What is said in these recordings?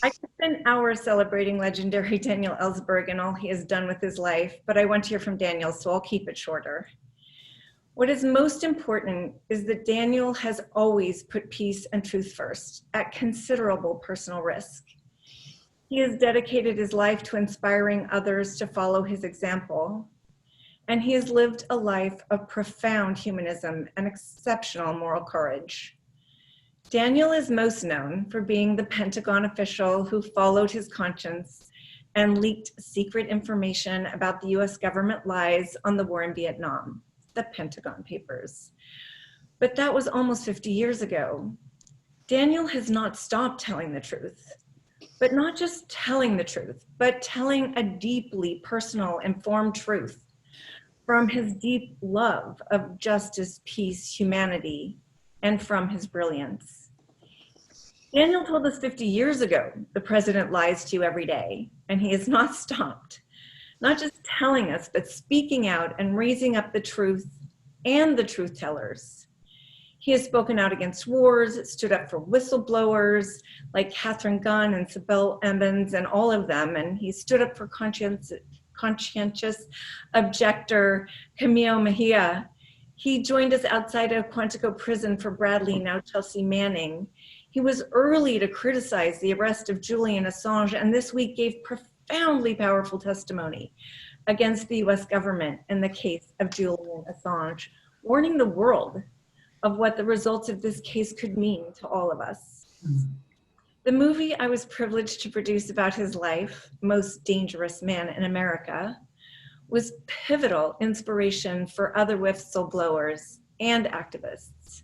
I could spend hours celebrating legendary Daniel Ellsberg and all he has done with his life, but I want to hear from Daniel, so I'll keep it shorter. What is most important is that Daniel has always put peace and truth first, at considerable personal risk. He has dedicated his life to inspiring others to follow his example, and he has lived a life of profound humanism and exceptional moral courage. Daniel is most known for being the Pentagon official who followed his conscience and leaked secret information about the US government lies on the war in Vietnam, the Pentagon Papers. But that was almost 50 years ago. Daniel has not stopped telling the truth, but not just telling the truth, but telling a deeply personal, informed truth from his deep love of justice, peace, humanity, and from his brilliance. Daniel told us 50 years ago, the president lies to you every day, and he has not stopped. Not just telling us, but speaking out and raising up the truth and the truth tellers. He has spoken out against wars, stood up for whistleblowers like Catherine Gunn and Sibel Emmons and all of them, and he stood up for conscientious objector Camille Mejia. He joined us outside of Quantico prison for Bradley, now Chelsea Manning. He was early to criticize the arrest of Julian Assange, and this week gave profoundly powerful testimony against the US government in the case of Julian Assange, warning the world of what the results of this case could mean to all of us. The movie I was privileged to produce about his life, Most Dangerous Man in America, was pivotal inspiration for other whistleblowers and activists.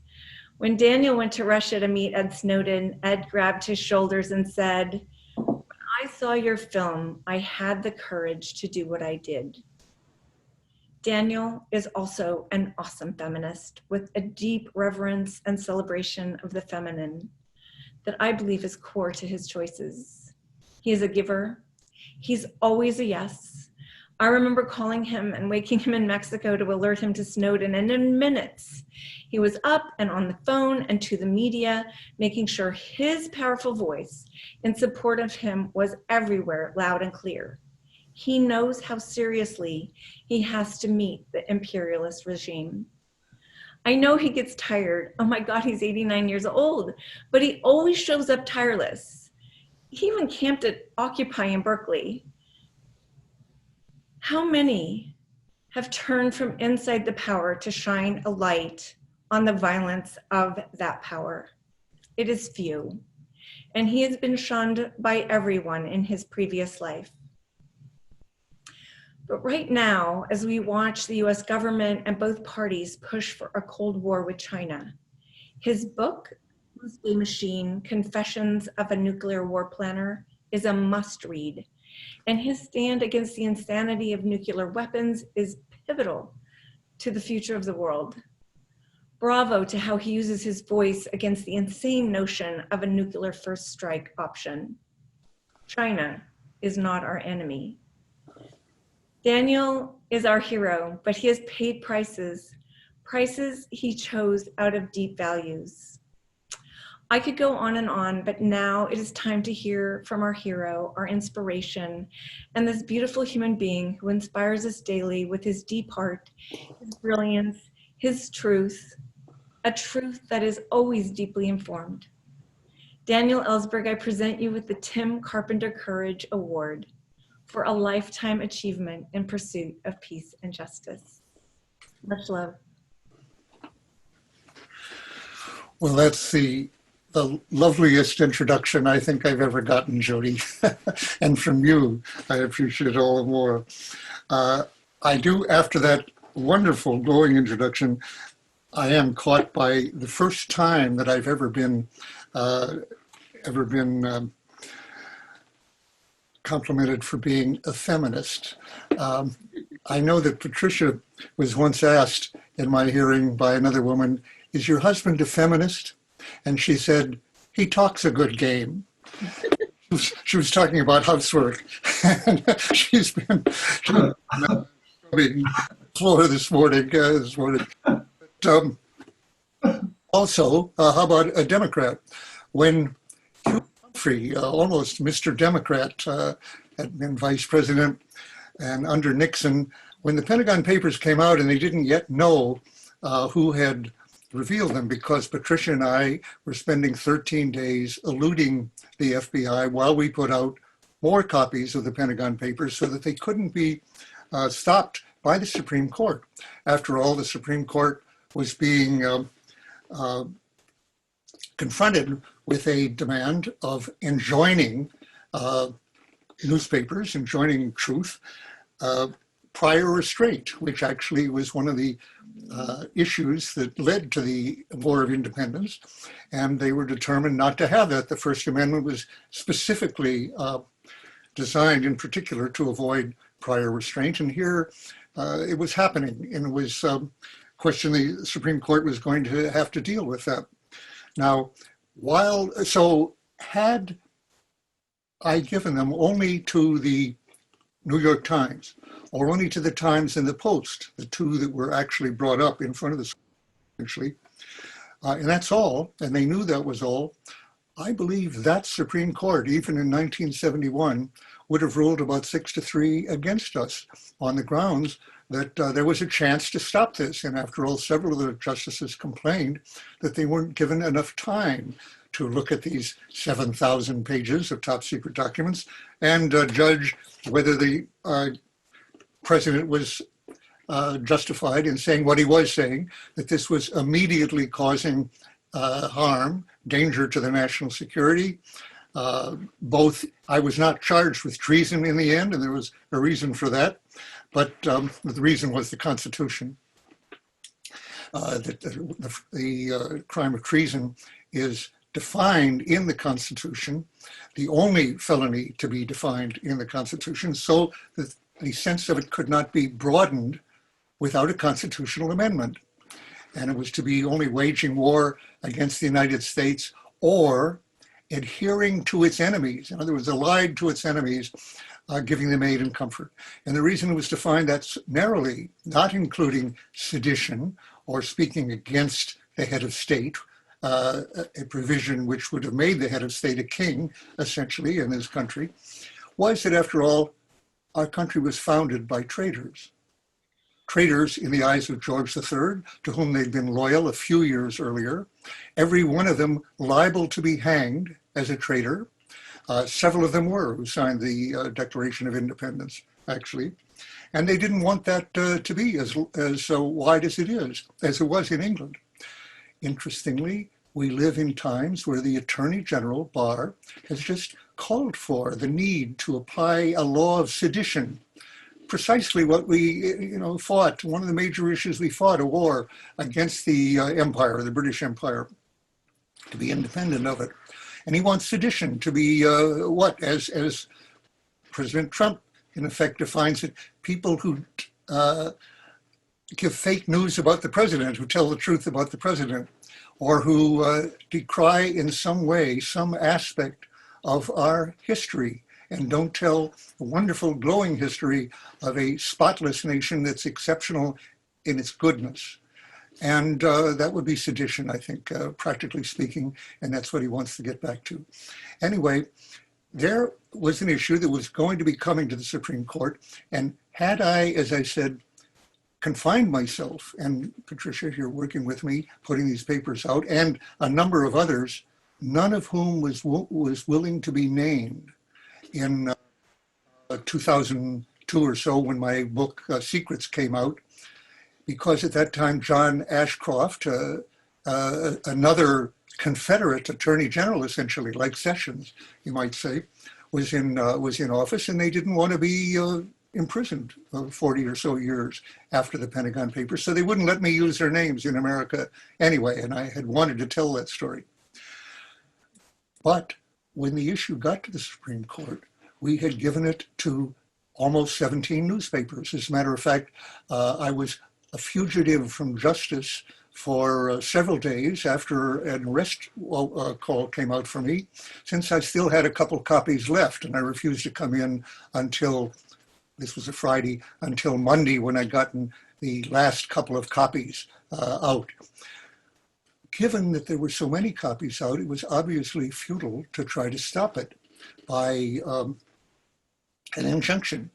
When Daniel went to Russia to meet Ed Snowden, Ed grabbed his shoulders and said, "When I saw your film, I had the courage to do what I did." Daniel is also an awesome feminist with a deep reverence and celebration of the feminine that I believe is core to his choices. He is a giver. He's always a yes. I remember calling him and waking him in Mexico to alert him to Snowden, and in minutes, he was up and on the phone and to the media, making sure his powerful voice in support of him was everywhere, loud and clear. He knows how seriously he has to meet the imperialist regime. I know he gets tired. Oh my God, he's 89 years old, but he always shows up tireless. He even camped at Occupy in Berkeley. How many have turned from inside the power to shine a light on the violence of that power? It is few, and he has been shunned by everyone in his previous life. But right now, as we watch the US government and both parties push for a Cold War with China, his book, Doomsday Machine, Confessions of a Nuclear War Planner, is a must read. And his stand against the insanity of nuclear weapons is pivotal to the future of the world. Bravo to how he uses his voice against the insane notion of a nuclear first strike option. China is not our enemy. Daniel is our hero, but he has paid prices he chose out of deep values. I could go on, but now it is time to hear from our hero, our inspiration, and this beautiful human being who inspires us daily with his deep heart, his brilliance, his truth, a truth that is always deeply informed. Daniel Ellsberg, I present you with the Tim Carpenter Courage Award for a lifetime achievement in pursuit of peace and justice. Much love. Well, that's the loveliest introduction I think I've ever gotten, Jody. And from you, I appreciate it all the more. I do, after that wonderful, glowing introduction, I am caught by the first time that I've ever been complimented for being a feminist. I know that Patricia was once asked in my hearing by another woman, "Is your husband a feminist?" And she said, "He talks a good game." She was talking about housework. And she's been scrubbing the floor this morning. Also, how about a Democrat? When you come Free, almost Mr. Democrat, had been vice president, and under Nixon, when the Pentagon Papers came out and they didn't yet know who had revealed them, because Patricia and I were spending 13 days eluding the FBI while we put out more copies of the Pentagon Papers so that they couldn't be stopped by the Supreme Court. After all, the Supreme Court was being confronted with a demand of enjoining newspapers, enjoining truth, prior restraint, which actually was one of the issues that led to the War of Independence. And they were determined not to have that. The First Amendment was specifically designed in particular to avoid prior restraint. And here it was happening, and it was a question the Supreme Court was going to have to deal with that. Now, had I given them only to the New York Times, or only to the Times and the Post, the two that were actually brought up in front of the actually, and that's all, and they knew that was all, I believe that Supreme Court, even in 1971, would have ruled about 6-3 against us on the grounds that there was a chance to stop this. And after all, several of the justices complained that they weren't given enough time to look at these 7,000 pages of top secret documents and judge whether the president was justified in saying what he was saying, that this was immediately causing harm, danger to the national security. Both, I was not charged with treason in the end, and there was a reason for that, but the reason was the Constitution. That the crime of treason is defined in the Constitution, the only felony to be defined in the Constitution, so that the sense of it could not be broadened without a constitutional amendment. And it was to be only waging war against the United States or adhering to its enemies. In other words, allied to its enemies, giving them aid and comfort. And the reason it was defined that narrowly, not including sedition or speaking against the head of state, a provision which would have made the head of state a king, essentially, in this country, was that, after all, our country was founded by traitors. Traitors in the eyes of George III, to whom they'd been loyal a few years earlier, every one of them liable to be hanged as a traitor. Several of them were, who signed the Declaration of Independence, actually. And they didn't want that to be as wide as it is, as it was in England. Interestingly, we live in times where the Attorney General, Barr, has just called for the need to apply a law of sedition, precisely what we fought. One of the major issues we fought, a war against the empire, the British Empire, to be independent of it. And he wants sedition to be as President Trump, in effect, defines it, people who give fake news about the president, who tell the truth about the president, or who decry in some way, some aspect of our history, and don't tell the wonderful, glowing history of a spotless nation that's exceptional in its goodness. And that would be sedition, I think, practically speaking, and that's what he wants to get back to. Anyway, there was an issue that was going to be coming to the Supreme Court, and had I, as I said, confined myself, and Patricia here working with me, putting these papers out, and a number of others, none of whom was willing to be named in 2002 or so, when my book Secrets came out, because at that time John Ashcroft, another Confederate Attorney General, essentially, like Sessions, you might say, was in office, and they didn't want to be imprisoned 40 or so years after the Pentagon Papers, so they wouldn't let me use their names in America anyway, and I had wanted to tell that story. But when the issue got to the Supreme Court, we had given it to almost 17 newspapers. As a matter of fact, I was a fugitive from justice for several days after an arrest call came out for me, since I still had a couple copies left, and I refused to come in until, this was a Friday, until Monday, when I'd gotten the last couple of copies out. given that there were so many copies out, it was obviously futile to try to stop it by an injunction.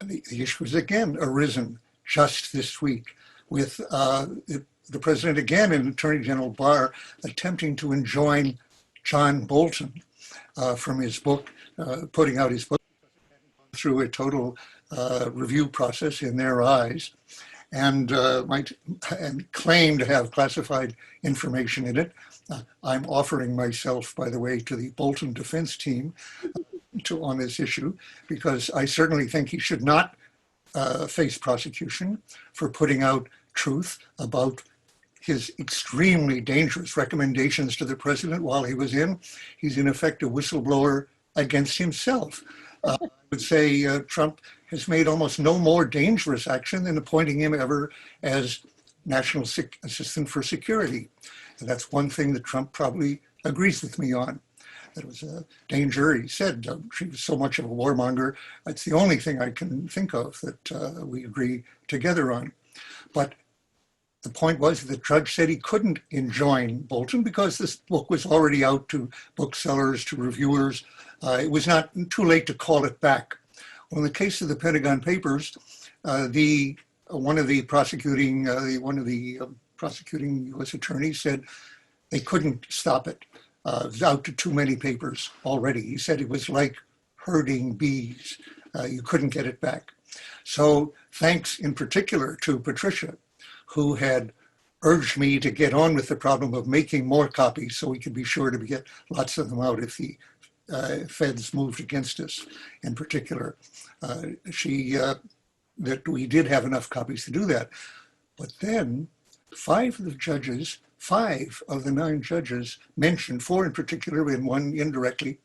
The issue has again arisen just this week with the president again and Attorney General Barr attempting to enjoin John Bolton from his book, putting out his book through a total review process in their eyes, and claim to have classified information in it. I'm offering myself, by the way, to the Bolton defense team on this issue, because I certainly think he should not face prosecution for putting out truth about his extremely dangerous recommendations to the president while he was in. He's in effect a whistleblower against himself. I would say Trump has made almost no more dangerous action than appointing him ever as National Assistant for Security. And that's one thing that Trump probably agrees with me on. That it was a danger. He said she was so much of a warmonger. That's the only thing I can think of that we agree together on. But the point was that the judge said he couldn't enjoin Bolton because this book was already out to booksellers, to reviewers. It was not too late to call it back. Well, in the case of the Pentagon Papers, one of the prosecuting U.S. attorneys said they couldn't stop it. It was out to too many papers already. He said it was like herding bees. You couldn't get it back. So thanks in particular to Patricia, who had urged me to get on with the problem of making more copies so we could be sure to get lots of them out if the feds moved against us in particular. That we did have enough copies to do that. But then 5 of the 9 judges mentioned, 4 in particular and 1 indirectly,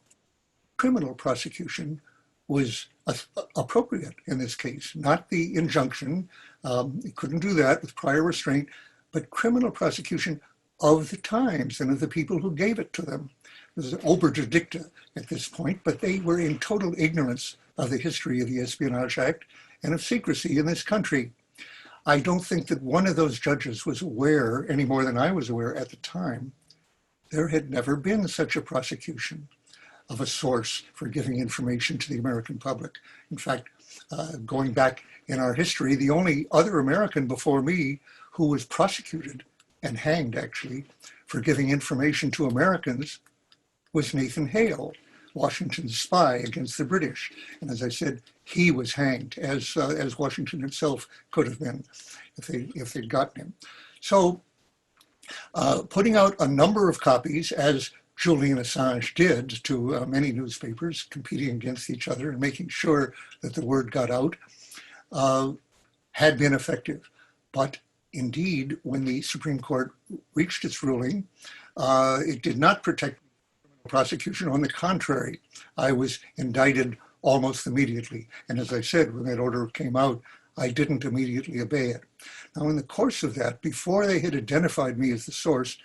criminal prosecution was appropriate in this case, not the injunction. It couldn't do that with prior restraint, but criminal prosecution of the Times and of the people who gave it to them. This is obiter dicta at this point, but they were in total ignorance of the history of the Espionage Act and of secrecy in this country. I don't think that one of those judges was aware, any more than I was aware at the time, there had never been such a prosecution of a source for giving information to the American public. In fact, going back in our history, the only other American before me who was prosecuted and hanged actually for giving information to Americans was Nathan Hale, Washington's spy against the British. And as I said, he was hanged, as Washington himself could have been if they'd gotten him. So putting out a number of copies, as Julian Assange did to many newspapers, competing against each other and making sure that the word got out, had been effective. But indeed, when the Supreme Court reached its ruling, it did not protect prosecution. On the contrary, I was indicted almost immediately. And as I said, when that order came out, I didn't immediately obey it. Now, in the course of that, before they had identified me as the source,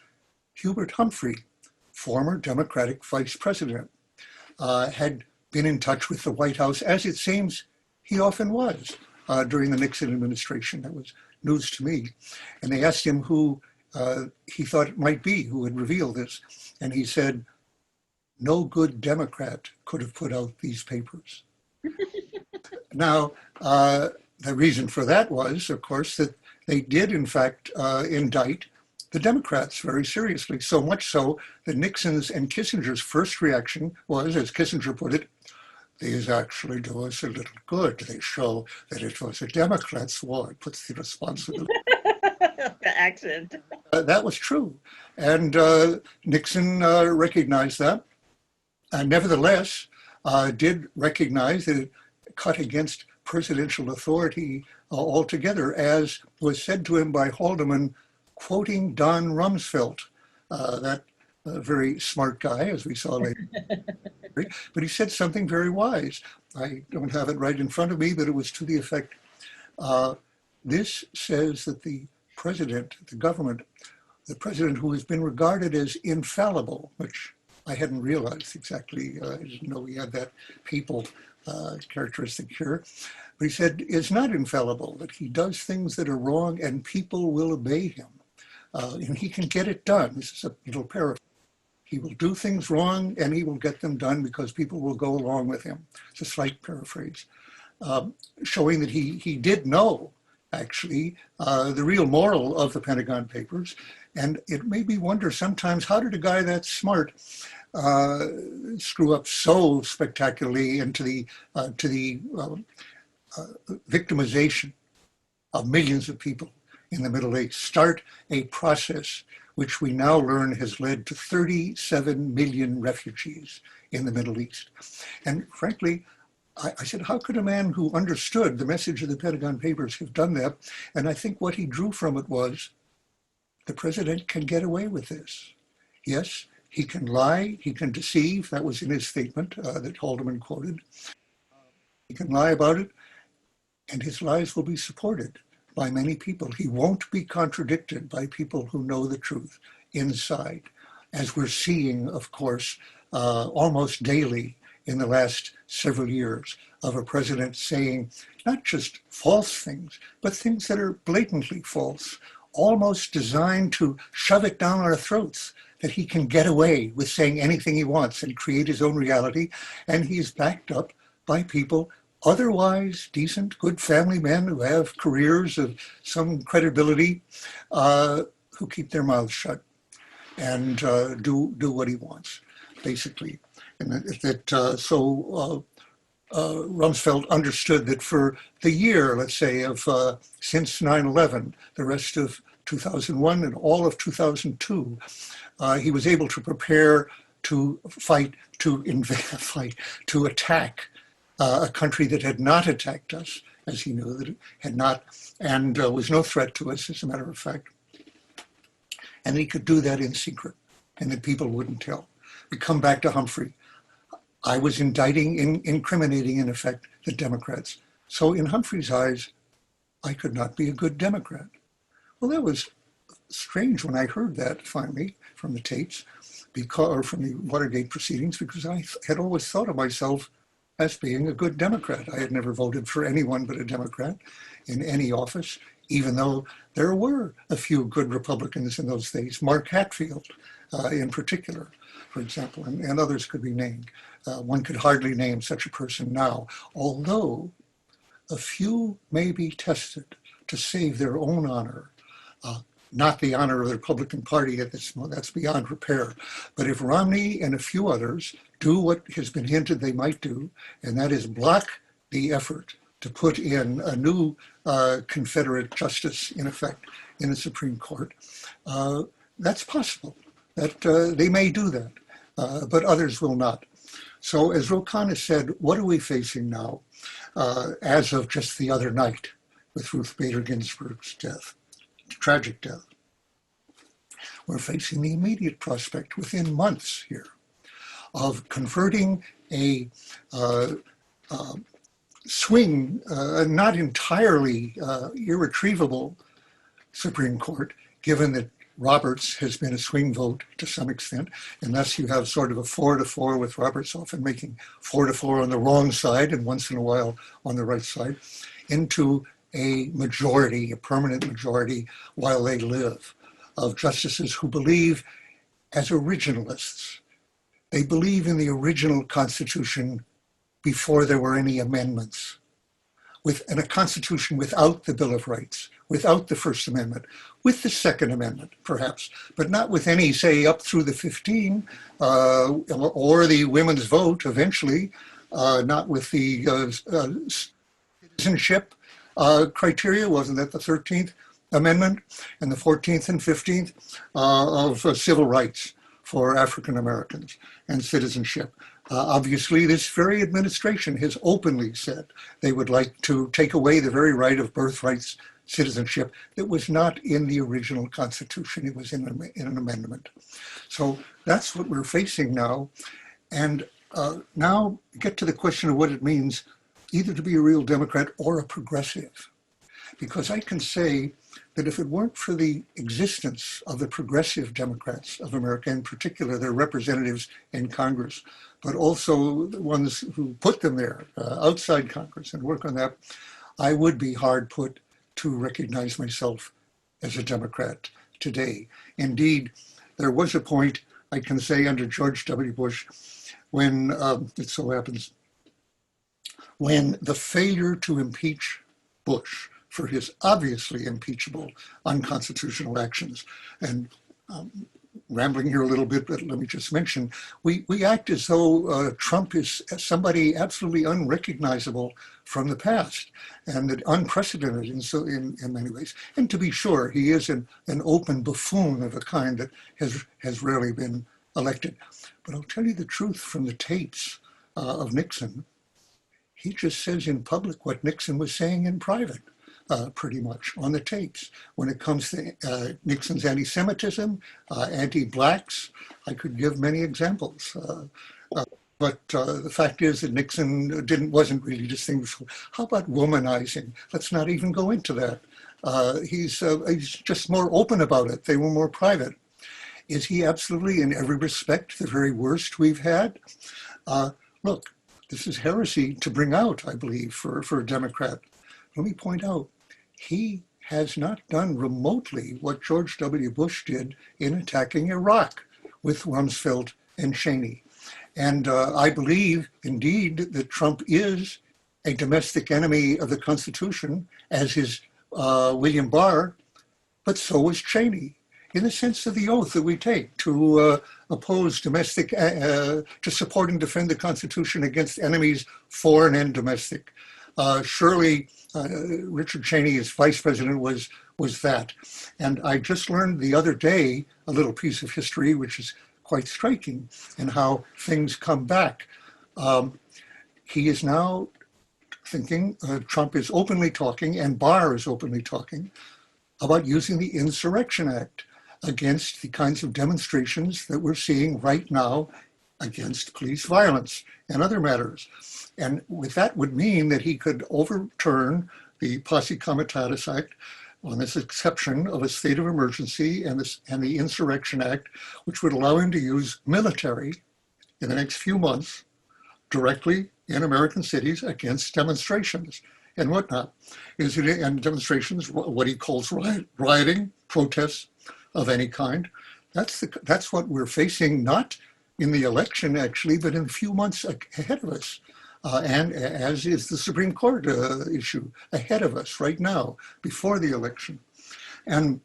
Hubert Humphrey, former Democratic vice president, had been in touch with the White House, as it seems he often was during the Nixon administration. That was news to me. And they asked him who he thought it might be who had revealed this. And he said, no good Democrat could have put out these papers. Now, the reason for that was, of course, that they did, in fact, indict the Democrats very seriously, so much so that Nixon's and Kissinger's first reaction was, as Kissinger put it, these actually do us a little good. They show that it was a Democrats' war. It puts the responsibility. The accent. That was true. And Nixon recognized that. Nevertheless, did recognize that it cut against presidential authority altogether, as was said to him by Haldeman, quoting Don Rumsfeld, that very smart guy, as we saw later. But he said something very wise. I don't have it right in front of me, but it was to the effect, this says that the president, the government, the president who has been regarded as infallible, which I hadn't realized exactly, I didn't know he had that people characteristic here, but he said is not infallible, that he does things that are wrong and people will obey him. and he can get it done. This is a little paraphrase. He will do things wrong and he will get them done because people will go along with him. It's a slight paraphrase, showing that he did know, actually, the real moral of the Pentagon Papers. And it made me wonder sometimes, how did a guy that smart screw up so spectacularly into the victimization of millions of people in the Middle East, start a process which we now learn has led to 37 million refugees in the Middle East. And frankly, I said, how could a man who understood the message of the Pentagon Papers have done that? And I think what he drew from it was, the president can get away with this. Yes, he can lie, he can deceive. That was in his statement that Haldeman quoted. He can lie about it, and his lies will be supported by many people. He won't be contradicted by people who know the truth inside, as we're seeing, of course, almost daily in the last several years, of a president saying not just false things, but things that are blatantly false, almost designed to shove it down our throats, that he can get away with saying anything he wants and create his own reality. And he's backed up by people otherwise decent, good family men who have careers of some credibility, who keep their mouths shut and do what he wants, basically. And Rumsfeld understood that for the year, let's say, of since 9/11, the rest of 2001 and all of 2002, he was able to prepare to fight, to attack a country that had not attacked us, as he knew that it had not, and was no threat to us, as a matter of fact. And he could do that in secret, and that people wouldn't tell. We come back to Humphrey. I was incriminating, in effect, the Democrats. So in Humphrey's eyes, I could not be a good Democrat. Well, that was strange when I heard that finally from the tapes, or from the Watergate proceedings, because I had always thought of myself as being a good Democrat. I had never voted for anyone but a Democrat in any office, even though there were a few good Republicans in those days, Mark Hatfield in particular, for example, and others could be named. One could hardly name such a person now, although a few may be tested to save their own honor, not the honor of the Republican Party that's beyond repair. But if Romney and a few others do what has been hinted they might do, and that is block the effort to put in a new Confederate justice, in effect, in the Supreme Court, that's possible. That they may do that, but others will not. So as Ro Khanna said, what are we facing now as of just the other night with Ruth Bader Ginsburg's death, tragic death? We're facing the immediate prospect within months here of converting a swing, not entirely irretrievable Supreme Court, given that Roberts has been a swing vote to some extent, and thus you have sort of a 4-4 with Roberts often making 4-4 on the wrong side and once in a while on the right side, into a majority, a permanent majority while they live, of justices who believe as originalists. They believe in the original Constitution before there were any amendments, in a Constitution without the Bill of Rights, without the First Amendment, with the Second Amendment, perhaps, but not with any, say, up through the 15, or the women's vote eventually, not with the citizenship criteria. Wasn't that the 13th Amendment, and the 14th and 15th of civil rights for African Americans and citizenship. Obviously, this very administration has openly said they would like to take away the very right of birthrights citizenship that was not in the original Constitution. It was in an amendment. So that's what we're facing now. And now get to the question of what it means either to be a real Democrat or a progressive. Because I can say that if it weren't for the existence of the progressive Democrats of America, in particular their representatives in Congress, but also the ones who put them there outside Congress and work on that, I would be hard put to recognize myself as a Democrat today. Indeed, there was a point, I can say, under George W. Bush, when it so happens, when the failure to impeach Bush for his obviously impeachable unconstitutional actions, and rambling here a little bit, but let me just mention, we act as though Trump is somebody absolutely unrecognizable from the past and unprecedented in many ways. And to be sure, he is an open buffoon of a kind that has rarely been elected. But I'll tell you the truth from the tapes of Nixon. He just says in public what Nixon was saying in private. Pretty much on the tapes. When it comes to Nixon's anti-Semitism, anti-blacks, I could give many examples. But the fact is that Nixon wasn't really distinguishable. How about womanizing? Let's not even go into that. He's just more open about it. They were more private. Is he absolutely, in every respect, the very worst we've had? Look, this is heresy to bring out, I believe, for a Democrat. Let me point out, he has not done remotely what George W. Bush did in attacking Iraq with Rumsfeld and Cheney. And I believe, indeed, that Trump is a domestic enemy of the Constitution, as is William Barr, but so is Cheney, in the sense of the oath that we take to oppose domestic, to support and defend the Constitution against enemies, foreign and domestic. Surely Richard Cheney as vice president was that. And I just learned the other day a little piece of history, which is quite striking, and how things come back. He is now thinking, Trump is openly talking, and Barr is openly talking, about using the Insurrection Act against the kinds of demonstrations that we're seeing right now against police violence and other matters. And with that would mean that he could overturn the Posse Comitatus Act on this exception of a state of emergency and the Insurrection Act, which would allow him to use military in the next few months directly in American cities against demonstrations and whatnot. And demonstrations, what he calls rioting, protests of any kind. That's what we're facing, not in the election actually, but in a few months ahead of us. And as is the Supreme Court issue ahead of us right now, before the election. And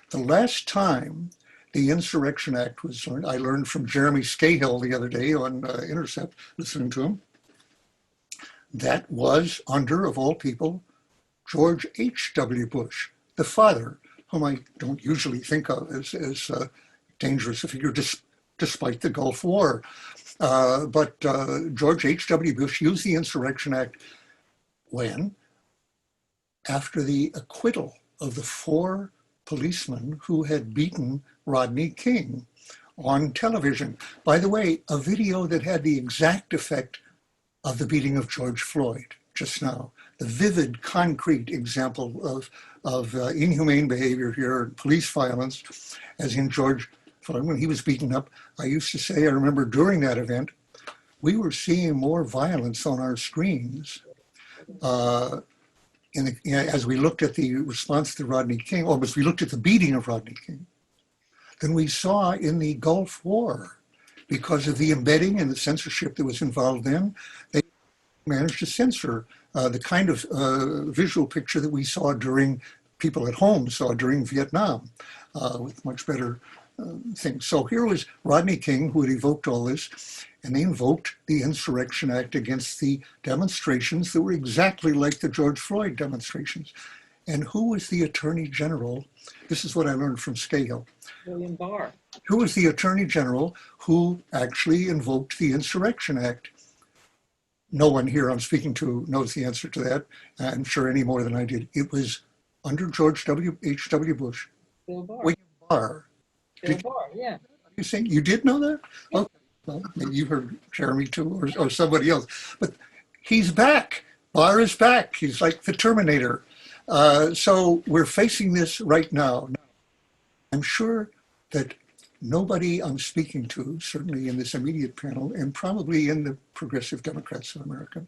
the last time the Insurrection Act was learned, I learned from Jeremy Scahill the other day on Intercept, listening to him, that was under, of all people, George H.W. Bush, the father, whom I don't usually think of as dangerous a figure, despite the Gulf War. But George H.W. Bush used the Insurrection Act when? After the acquittal of the 4 policemen who had beaten Rodney King on television. By the way, a video that had the exact effect of the beating of George Floyd just now. The vivid, concrete example of inhumane behavior here, police violence, as in George Floyd, when he was beaten up. I used to say, I remember during that event, we were seeing more violence on our screens as we looked at the response to Rodney King, or as we looked at the beating of Rodney King, than we saw in the Gulf War. Because of the embedding and the censorship that was involved in, they managed to censor the kind of visual picture that we saw people at home saw during Vietnam, with much better things. So here was Rodney King, who had evoked all this, and they invoked the Insurrection Act against the demonstrations that were exactly like the George Floyd demonstrations. And who was the Attorney General? This is what I learned from Scahill. William Barr. Who was the Attorney General who actually invoked the Insurrection Act? No one here I'm speaking to knows the answer to that. I'm sure any more than I did. It was under George H.W. Bush. Bill Barr. William Barr. Bill Barr, yeah. You saying you did know that? Okay. Well, maybe you heard Jeremy too, or somebody else. But he's back. Barr is back. He's like the Terminator. So we're facing this right now. I'm sure that nobody I'm speaking to, certainly in this immediate panel, and probably in the progressive Democrats of America,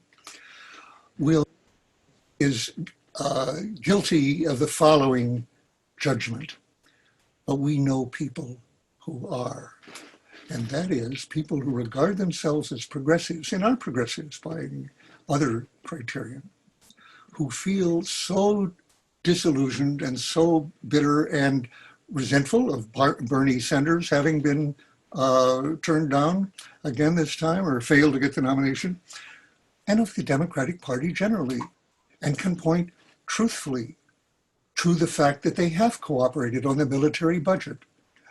is guilty of the following judgment. but we know people who are. And that is people who regard themselves as progressives and are progressives by other criterion, who feel so disillusioned and so bitter and resentful of Bernie Sanders having been turned down again this time or failed to get the nomination, and of the Democratic Party generally, and can point truthfully to the fact that they have cooperated on the military budget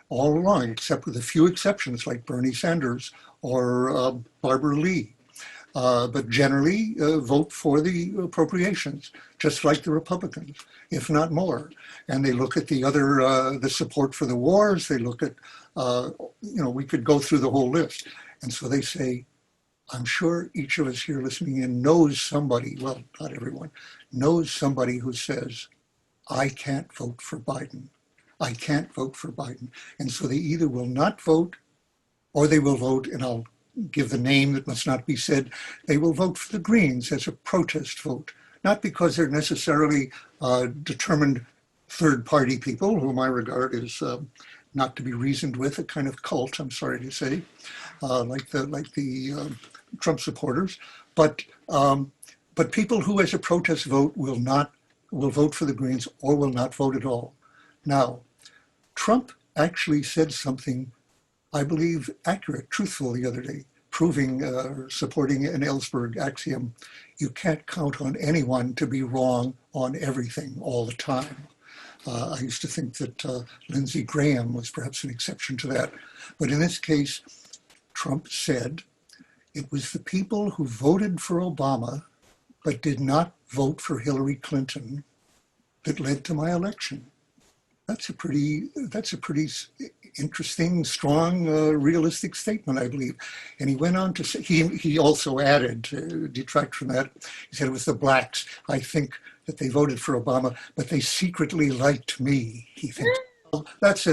all along, except with a few exceptions like Bernie Sanders or Barbara Lee. But generally vote for the appropriations, just like the Republicans, if not more. And they look at the other, the support for the wars, they look at, we could go through the whole list. And so they say, I'm sure each of us here listening in knows somebody, well, not everyone, knows somebody who says, I can't vote for Biden. I can't vote for Biden. And so they either will not vote or they will vote, and I'll give the name that must not be said, they will vote for the Greens as a protest vote, not because they're necessarily determined third-party people, whom I regard as not to be reasoned with, a kind of cult, I'm sorry to say, like the Trump supporters, but people who as a protest vote will vote for the Greens or will not vote at all. Now, Trump actually said something I believe accurate, truthful the other day, proving, supporting an Ellsberg axiom, you can't count on anyone to be wrong on everything all the time. I used to think that Lindsey Graham was perhaps an exception to that. But in this case, Trump said it was the people who voted for Obama but did not vote for Hillary Clinton that led to my election. That's a pretty interesting, strong, realistic statement, I believe. And he went on to say, he also added, to detract from that, he said it was the blacks. I think that they voted for Obama, but they secretly liked me, he thinks. Well, that's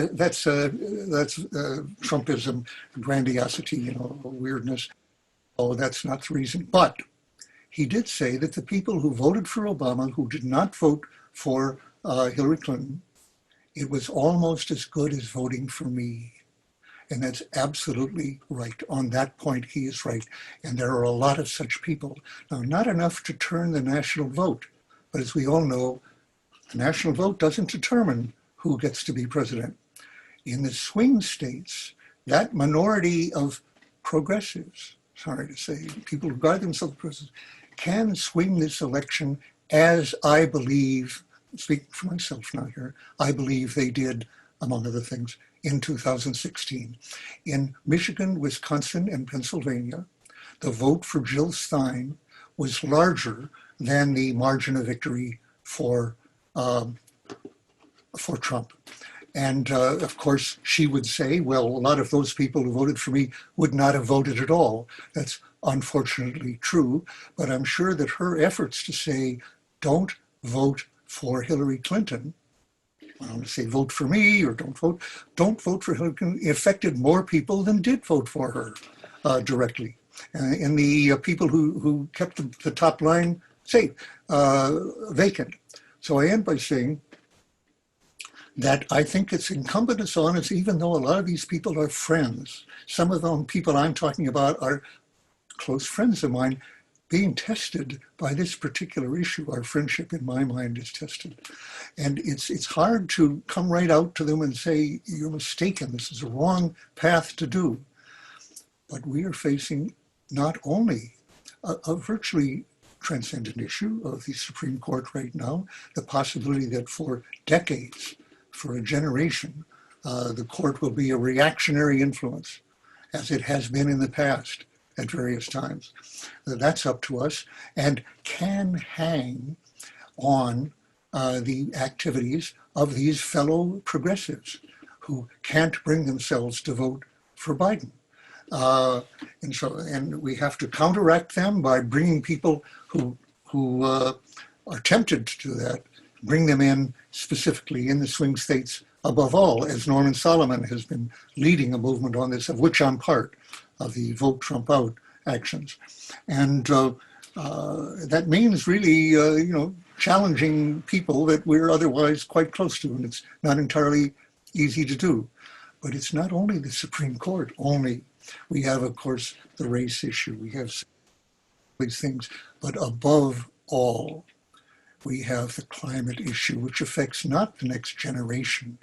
Trumpism, grandiosity, weirdness. Oh, that's not the reason. But he did say that the people who voted for Obama, who did not vote for Hillary Clinton, it was almost as good as voting for me. And that's absolutely right. On that point, he is right. And there are a lot of such people. Now, not enough to turn the national vote. But as we all know, the national vote doesn't determine who gets to be president. In the swing states, that minority of progressives, sorry to say, people who regard themselves as progressives, can swing this election as I believe, speaking for myself now here, I believe they did, among other things, in 2016. In Michigan, Wisconsin, and Pennsylvania, the vote for Jill Stein was larger than the margin of victory for Trump. And of course, she would say, well, a lot of those people who voted for me would not have voted at all. That's unfortunately true, but I'm sure that her efforts to say, don't vote for Hillary Clinton, I don't want to say vote for me or don't vote for Hillary Clinton, affected more people than did vote for her directly. And the people who kept the top line safe, vacant. So I end by saying that I think it's incumbent upon us, even though a lot of these people are friends, some of them people I'm talking about are close friends of mine, being tested by this particular issue. Our friendship, in my mind, is tested. And it's hard to come right out to them and say, you're mistaken, this is a wrong path to do. But we are facing not only a virtually transcendent issue of the Supreme Court right now, the possibility that for decades, for a generation, the court will be a reactionary influence, as it has been in the past at various times. That's up to us and can hang on the activities of these fellow progressives who can't bring themselves to vote for Biden. And we have to counteract them by bringing people who are tempted to do that, bring them in specifically in the swing states above all, as Norman Solomon has been leading a movement on this, of which I'm part, of the Vote Trump Out actions. And that means really, challenging people that we're otherwise quite close to. And it's not entirely easy to do. But it's not only the Supreme Court, only. We have, of course, the race issue. We have these things. But above all, we have the climate issue, which affects not the next generation,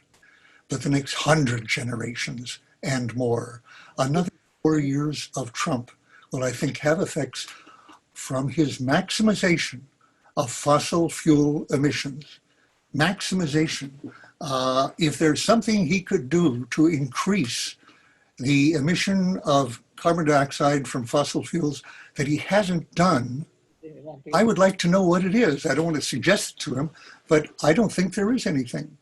but the next 100 generations and more. Another 4 years of Trump will, I think, have effects from his maximization of fossil fuel emissions. Maximization. If there's something he could do to increase the emission of carbon dioxide from fossil fuels that he hasn't done, I would like to know what it is. I don't want to suggest it to him, but I don't think there is anything.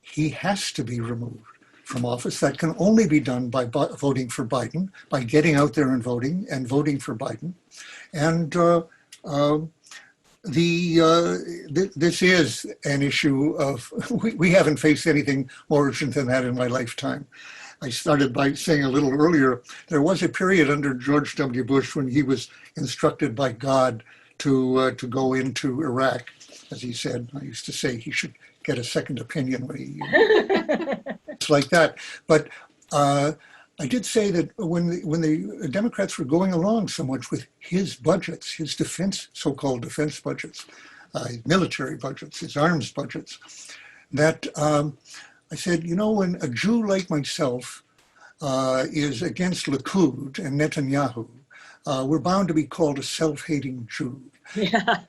He has to be removed from office. That can only be done by voting for Biden, by getting out there and voting for Biden. And this is an issue of, we haven't faced anything more urgent than that in my lifetime. I started by saying a little earlier, there was a period under George W. Bush when he was instructed by God to go into Iraq. As he said, I used to say he should get a second opinion when he, it's like that. But I did say that when the Democrats were going along so much with his budgets, his defense, so-called defense budgets, military budgets, his arms budgets, that I said, you know, when a Jew like myself is against Likud and Netanyahu, we're bound to be called a self-hating Jew. Yeah.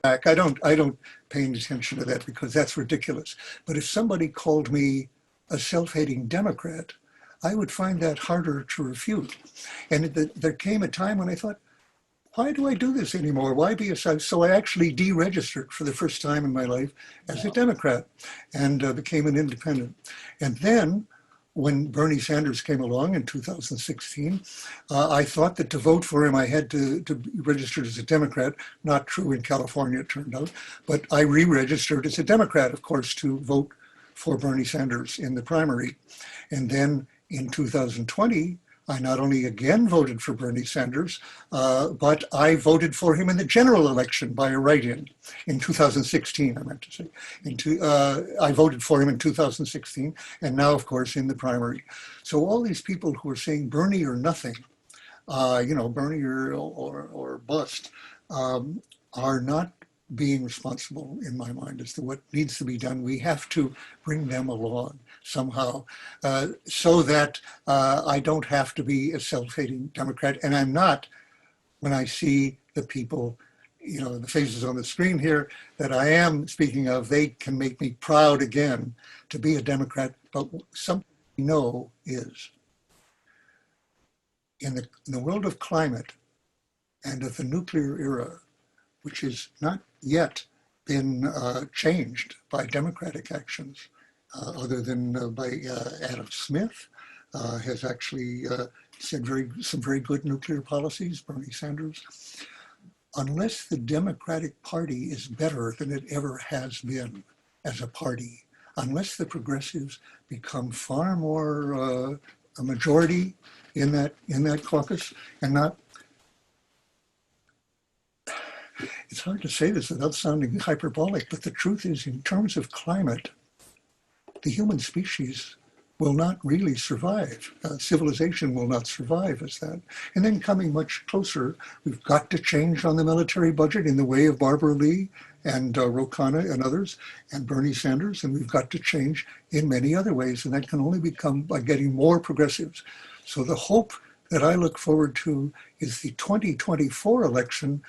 I don't pay any attention to that because that's ridiculous. But if somebody called me a self-hating Democrat, I would find that harder to refute. And there came a time when I thought, why do I do this anymore? Why be a so I actually deregistered for the first time in my life as a Democrat and became an independent. And then when Bernie Sanders came along in 2016, I thought that to vote for him, I had to be registered as a Democrat. Not true in California, it turned out. But I re-registered as a Democrat, of course, to vote for Bernie Sanders in the primary. And then in 2020, I not only again voted for Bernie Sanders, but I voted for him in the general election by a write-in in 2016, I meant to say. I voted for him in 2016, and now, of course, in the primary. So all these people who are saying Bernie or nothing, Bernie or bust, are not being responsible, in my mind, as to what needs to be done. We have to bring them along somehow so that I don't have to be a self-hating Democrat. And I'm not, when I see the people, the faces on the screen here that I am speaking of, they can make me proud again to be a Democrat. But something we know is in the world of climate and of the nuclear era, which has not yet been changed by Democratic actions, other than by Adam Smith, has actually said some very good nuclear policies, Bernie Sanders. Unless the Democratic Party is better than it ever has been as a party, unless the progressives become far more a majority in that caucus and not. It's hard to say this without sounding hyperbolic, but the truth is, in terms of climate, the human species will not really survive. Civilization will not survive as that. And then coming much closer, we've got to change on the military budget in the way of Barbara Lee and Ro Khanna and others, and Bernie Sanders, and we've got to change in many other ways, and that can only become by getting more progressives. So the hope that I look forward to is the 2024 election.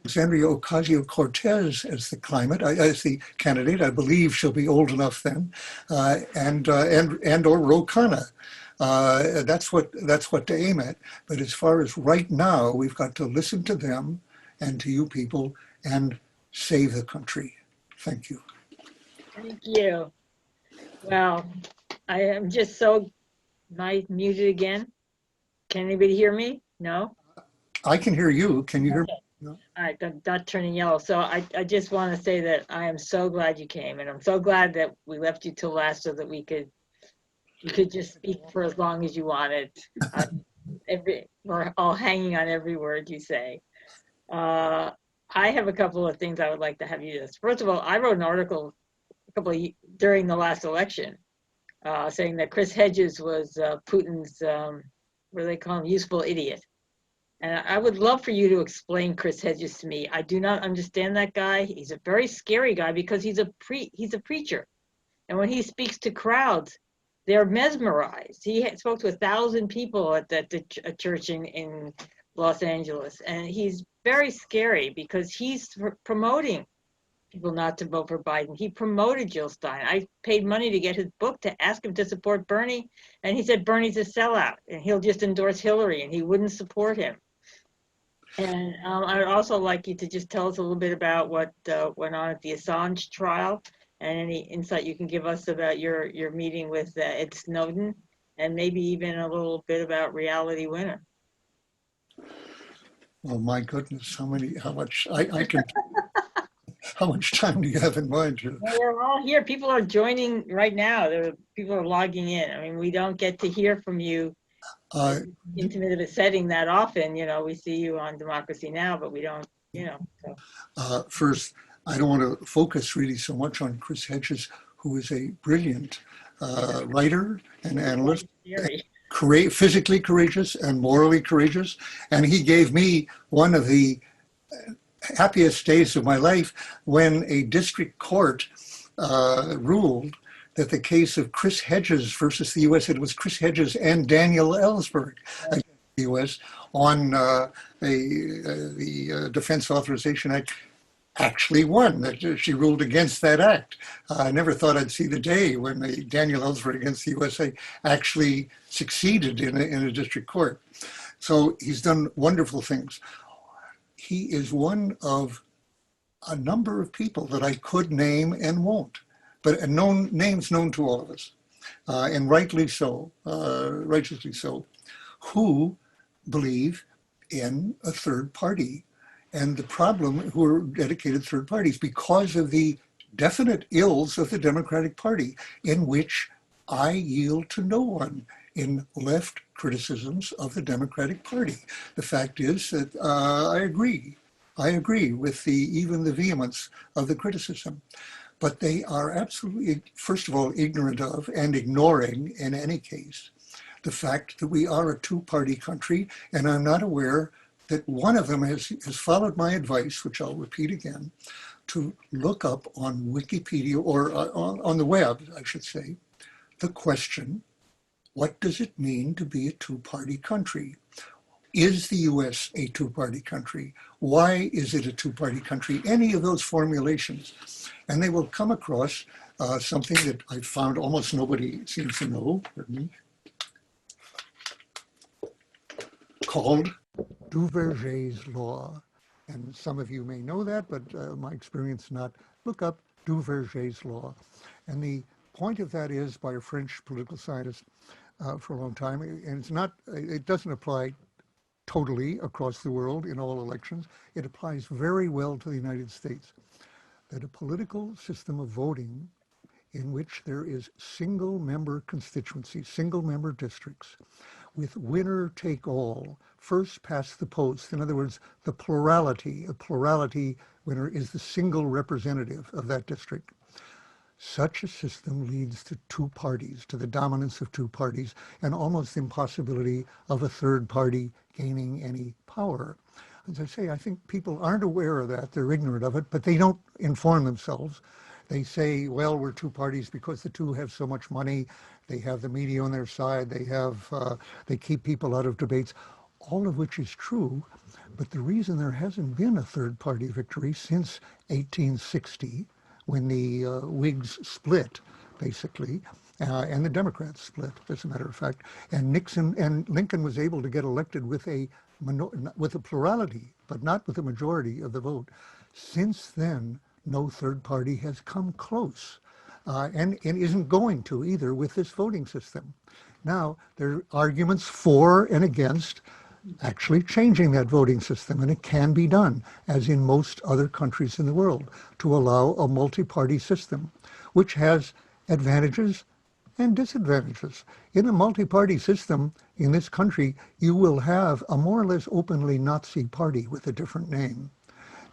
Alexandria Ocasio-Cortez as as the candidate. I believe she'll be old enough then, and or Ro Khanna. That's what to aim at. But as far as right now, we've got to listen to them and to you people and save the country. Thank you. Thank you. Well, I am just so. Am I muted again? Can anybody hear me? No? I can hear you. Can you hear me? No. All right, not turning yellow. So I just want to say that I am so glad you came, and I'm so glad that we left you till last so that you could just speak for as long as you wanted. We're all hanging on every word you say. I have a couple of things I would like to have you do. First of all, I wrote an article during the last election, saying that Chris Hedges was Putin's, what do they call him, useful idiot. And I would love for you to explain Chris Hedges to me. I do not understand that guy. He's a very scary guy because he's a preacher. And when he speaks to crowds, they're mesmerized. He spoke to 1,000 people at a church in Los Angeles. And he's very scary because he's promoting people not to vote for Biden. He promoted Jill Stein. I paid money to get his book to ask him to support Bernie. And he said Bernie's a sellout and he'll just endorse Hillary and he wouldn't support him. And I'd also like you to just tell us a little bit about what went on at the Assange trial and any insight you can give us about your meeting with Ed Snowden and maybe even a little bit about Reality Winner. Oh my goodness, how much I can, how much time do you have in mind here? Well, we're all here. People are joining right now. People are logging in. I mean, we don't get to hear from you intimate of a setting that often. We see you on Democracy Now, but we don't, So. First, I don't want to focus really so much on Chris Hedges, who is a brilliant writer and analyst, physically courageous and morally courageous. And he gave me one of the happiest days of my life when a district court ruled that the case of Chris Hedges versus the U.S., it was Chris Hedges and Daniel Ellsberg against the U.S. on the Defense Authorization Act, actually won. That she ruled against that act. I never thought I'd see the day when the Daniel Ellsberg against the USA actually succeeded in a district court. So he's done wonderful things. He is one of a number of people that I could name and won't, but names known to all of us, and rightly so, righteously so, who believe in a third party. And the problem, who are dedicated third parties, because of the definite ills of the Democratic Party, in which I yield to no one in left criticisms of the Democratic Party. The fact is that I agree with even the vehemence of the criticism. But they are absolutely, first of all, ignorant of and ignoring, in any case, the fact that we are a two-party country, and I'm not aware that one of them has followed my advice, which I'll repeat again, to look up on Wikipedia, or on the web, I should say, the question, what does it mean to be a two-party country? Is the US a two-party country? Why is it a two-party country? Any of those formulations. And they will come across something that I found almost nobody seems to know, called Duverges Law. And some of you may know that, but my experience not. Look up Duverges Law. And the point of that is by a French political scientist for a long time. And it doesn't apply totally across the world in all elections. It applies very well to the United States. That a political system of voting in which there is single-member constituencies, single-member districts, with winner take all, first past the post. In other words, a plurality winner is the single representative of that district. Such a system leads to two parties, to the dominance of two parties, and almost the impossibility of a third party gaining any power. As I say, I think people aren't aware of that. They're ignorant of it, but they don't inform themselves. They say, well, we're two parties because the two have so much money. They have the media on their side. They keep people out of debates, all of which is true. But the reason there hasn't been a third party victory since 1860, when the Whigs split, basically, and the Democrats split, as a matter of fact, and Lincoln was able to get elected with a plurality, but not with a majority of the vote. Since then, no third party has come close, and isn't going to either with this voting system. Now, there are arguments for and against actually changing that voting system, and it can be done, as in most other countries in the world, to allow a multi-party system, which has advantages and disadvantages. In a multi-party system in this country, you will have a more or less openly Nazi party with a different name,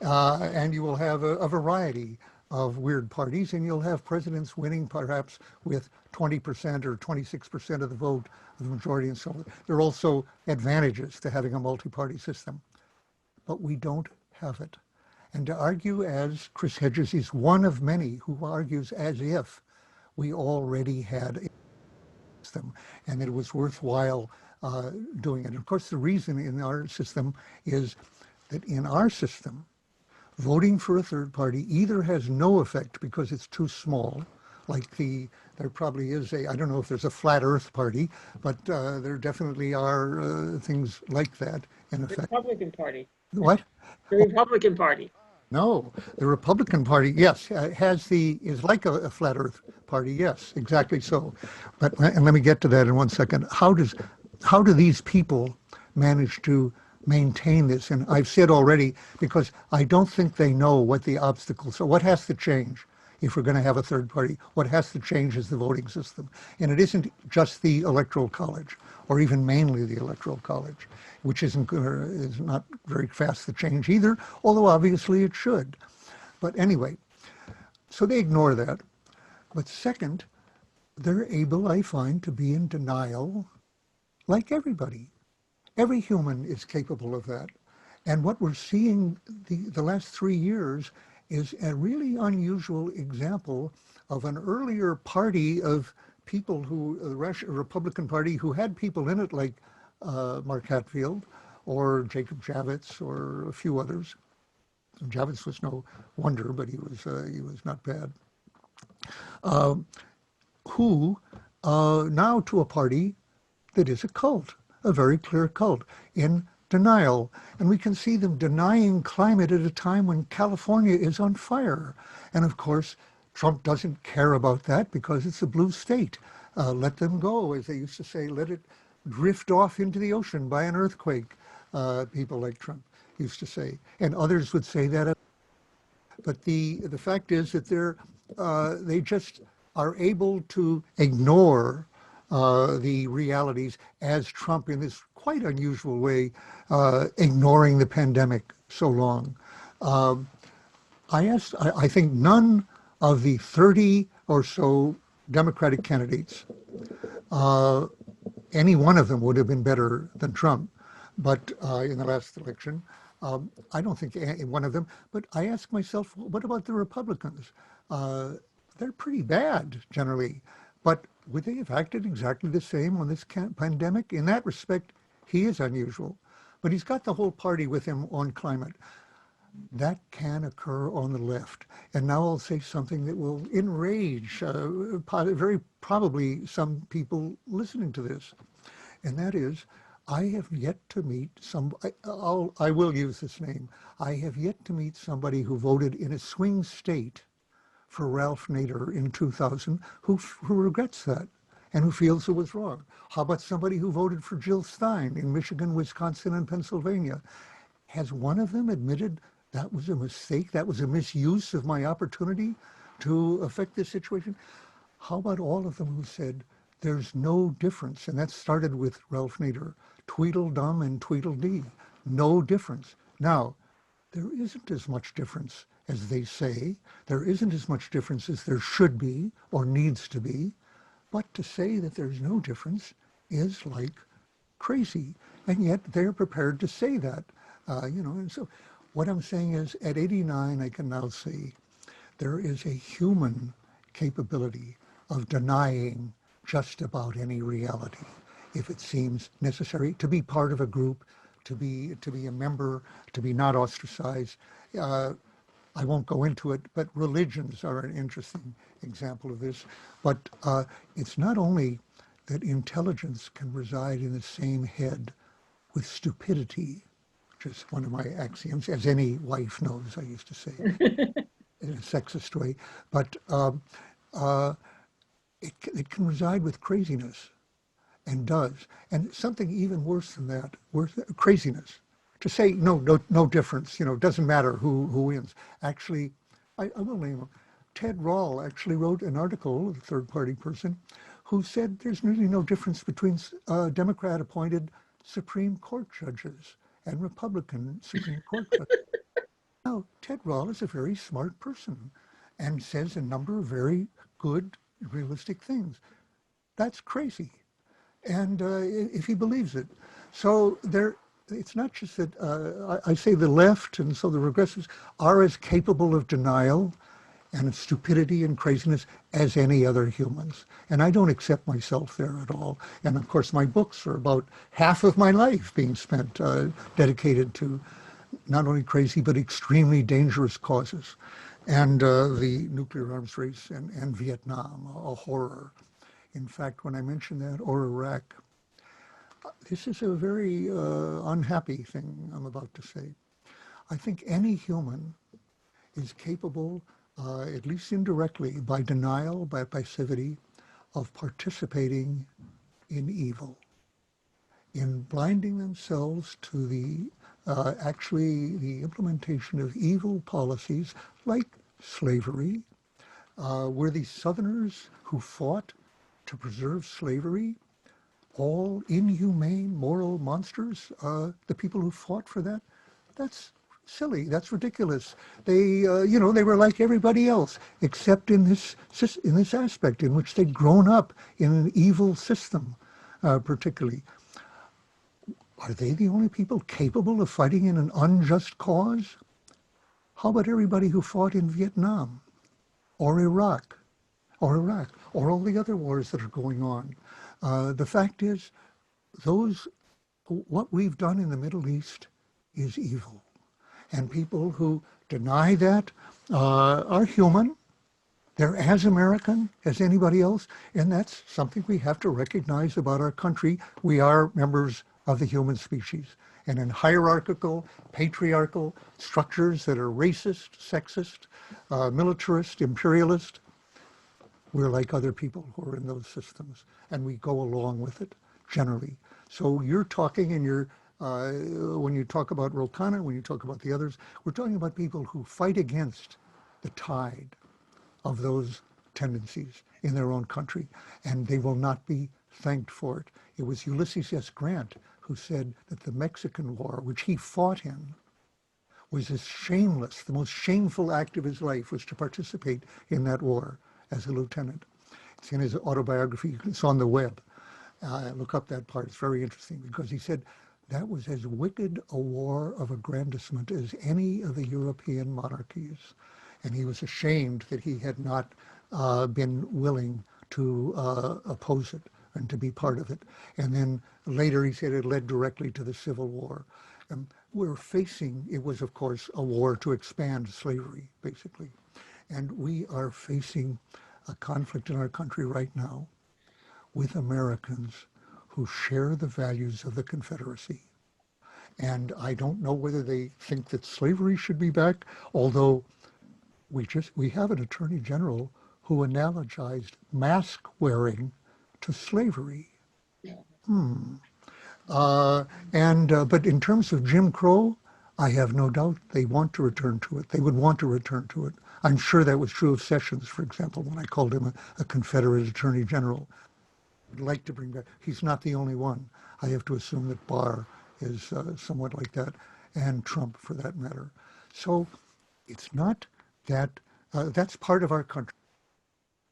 and you will have a variety of weird parties, and you'll have presidents winning perhaps with 20% or 26% of the vote of the majority and so on. There are also advantages to having a multi-party system, but we don't have it. And to argue as Chris Hedges is one of many who argues as if we already had a system and it was worthwhile doing it. And of course, the reason in our system is that in our system, voting for a third party either has no effect because it's too small, like there probably is I don't know if there's a flat earth party, but there definitely are things like that in effect. The Republican Party. What? The Republican Party. No, the Republican Party, yes, is like a flat earth party, yes, exactly so. But, and let me get to that in one second. How do these people manage to maintain this? And I've said already, because I don't think they know what the obstacles are. What has to change if we're going to have a third party? What has to change is the voting system. And it isn't just the Electoral College, or even mainly the Electoral College, which is not very fast to change either, although obviously it should. But anyway, so they ignore that. But second, they're able, I find, to be in denial like everybody. Every human is capable of that. And what we're seeing the last 3 years is a really unusual example of an earlier party of people who, the Republican Party, who had people in it like Mark Hatfield or Jacob Javits or a few others. Javits was no wonder, but he was not bad. Who now to a party that is a cult, a very clear cult, in denial. And we can see them denying climate at a time when California is on fire. And of course, Trump doesn't care about that because it's a blue state. Let them go, as they used to say, let it drift off into the ocean by an earthquake, people like Trump used to say. And others would say that. But the fact is that they just are able to ignore the realities, as Trump, in this quite unusual way, ignoring the pandemic so long. I think none of the 30 or so Democratic candidates, any one of them would have been better than Trump, but in the last election, I don't think any one of them. But I ask myself, what about the Republicans? They're pretty bad generally, but would they have acted exactly the same on this pandemic? In that respect, he is unusual, but he's got the whole party with him on climate. That can occur on the left. And now I'll say something that will enrage very probably some people listening to this. And that is, I have yet to meet I will use this name. I have yet to meet somebody who voted in a swing state for Ralph Nader in 2000 who regrets that and who feels it was wrong. How about somebody who voted for Jill Stein in Michigan, Wisconsin, and Pennsylvania? Has one of them admitted that was a mistake, that was a misuse of my opportunity to affect this situation? How about all of them who said, there's no difference? And that started with Ralph Nader, Tweedledum and Tweedledee, no difference. Now, there isn't as much difference as they say. There isn't as much difference as there should be or needs to be. But to say that there's no difference is like crazy. And yet they're prepared to say that, and so what I'm saying is at 89, I can now say there is a human capability of denying just about any reality if it seems necessary, to be part of a group, to be a member, to be not ostracized. I won't go into it, but religions are an interesting example of this. But it's not only that intelligence can reside in the same head with stupidity, which is one of my axioms, as any wife knows, I used to say, in a sexist way, but it can reside with craziness, and does. And something even worse than that, craziness. To say no difference, doesn't matter who wins. Actually, I will name him. Ted Rall actually wrote an article, a third-party person, who said there's really no difference between Democrat-appointed Supreme Court judges and Republican Supreme Court judges. Now, Ted Rall is a very smart person, and says a number of very good, realistic things. That's crazy. And if he believes it. So it's not just that I say the left and so the regressives are as capable of denial and of stupidity and craziness as any other humans. And I don't accept myself there at all. And of course, my books are about half of my life being spent dedicated to not only crazy, but extremely dangerous causes. And the nuclear arms race and Vietnam, a horror. In fact, when I mention that, or Iraq, this is a very unhappy thing I'm about to say. I think any human is capable, at least indirectly, by denial, by passivity, of participating in evil, in blinding themselves to actually the implementation of evil policies like slavery. Were these Southerners who fought to preserve slavery all inhumane moral monsters, the people who fought for that? That's silly. That's ridiculous. They, they were like everybody else, except in this aspect in which they'd grown up in an evil system, particularly. Are they the only people capable of fighting in an unjust cause? How about everybody who fought in Vietnam or Iraq or all the other wars that are going on? The fact is, what we've done in the Middle East is evil. And people who deny that are human. They're as American as anybody else. And that's something we have to recognize about our country. We are members of the human species. And in hierarchical, patriarchal structures that are racist, sexist, militarist, imperialist, we're like other people who are in those systems. And we go along with it, generally. So you're talking in when you talk about Ro Khanna, when you talk about the others, we're talking about people who fight against the tide of those tendencies in their own country, and they will not be thanked for it. It was Ulysses S. Grant who said that the Mexican War, which he fought in, was as shameless, the most shameful act of his life was to participate in that war as a lieutenant. It's in his autobiography, it's on the web. Look up that part, it's very interesting, because he said that was as wicked a war of aggrandizement as any of the European monarchies. And he was ashamed that he had not been willing to oppose it and to be part of it. And then later he said it led directly to the Civil War. It was of course a war to expand slavery, basically. And we are facing a conflict in our country right now with Americans who share the values of the Confederacy. And I don't know whether they think that slavery should be back, although we have an attorney general who analogized mask wearing to slavery. But in terms of Jim Crow, I have no doubt they want to return to it. They would want to return to it. I'm sure that was true of Sessions, for example, when I called him a Confederate attorney general. I'd like to bring back, he's not the only one. I have to assume that Barr is somewhat like that, and Trump for that matter. So it's not that, that's part of our country.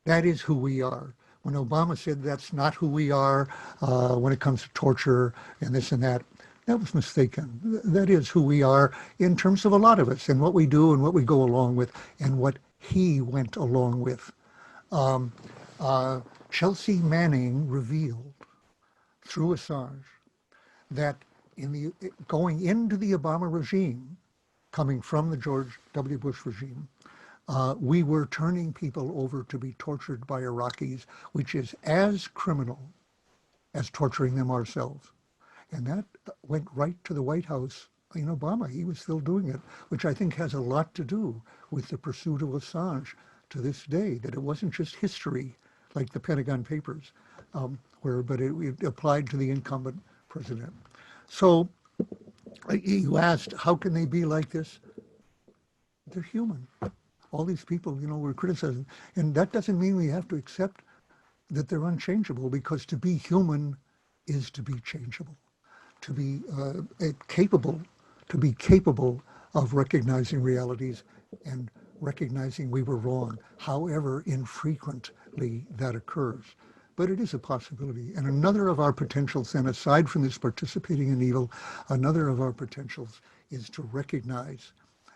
That is who we are. When Obama said that's not who we are when it comes to torture and this and that, that was mistaken. That is who we are in terms of a lot of us and what we do and what we go along with and what he went along with. Chelsea Manning revealed through Assange that going into the Obama regime, coming from the George W. Bush regime, we were turning people over to be tortured by Iraqis, which is as criminal as torturing them ourselves. And that went right to the White House in Obama. He was still doing it, which I think has a lot to do with the pursuit of Assange to this day, that it wasn't just history like the Pentagon Papers, but it applied to the incumbent president. So you asked, how can they be like this? They're human. All these people, we're criticizing. And that doesn't mean we have to accept that they're unchangeable, because to be human is to be changeable, to be capable of recognizing realities and recognizing we were wrong, however infrequently that occurs. But it is a possibility. And another of our potentials, and aside from this participating in evil, another of our potentials is to recognize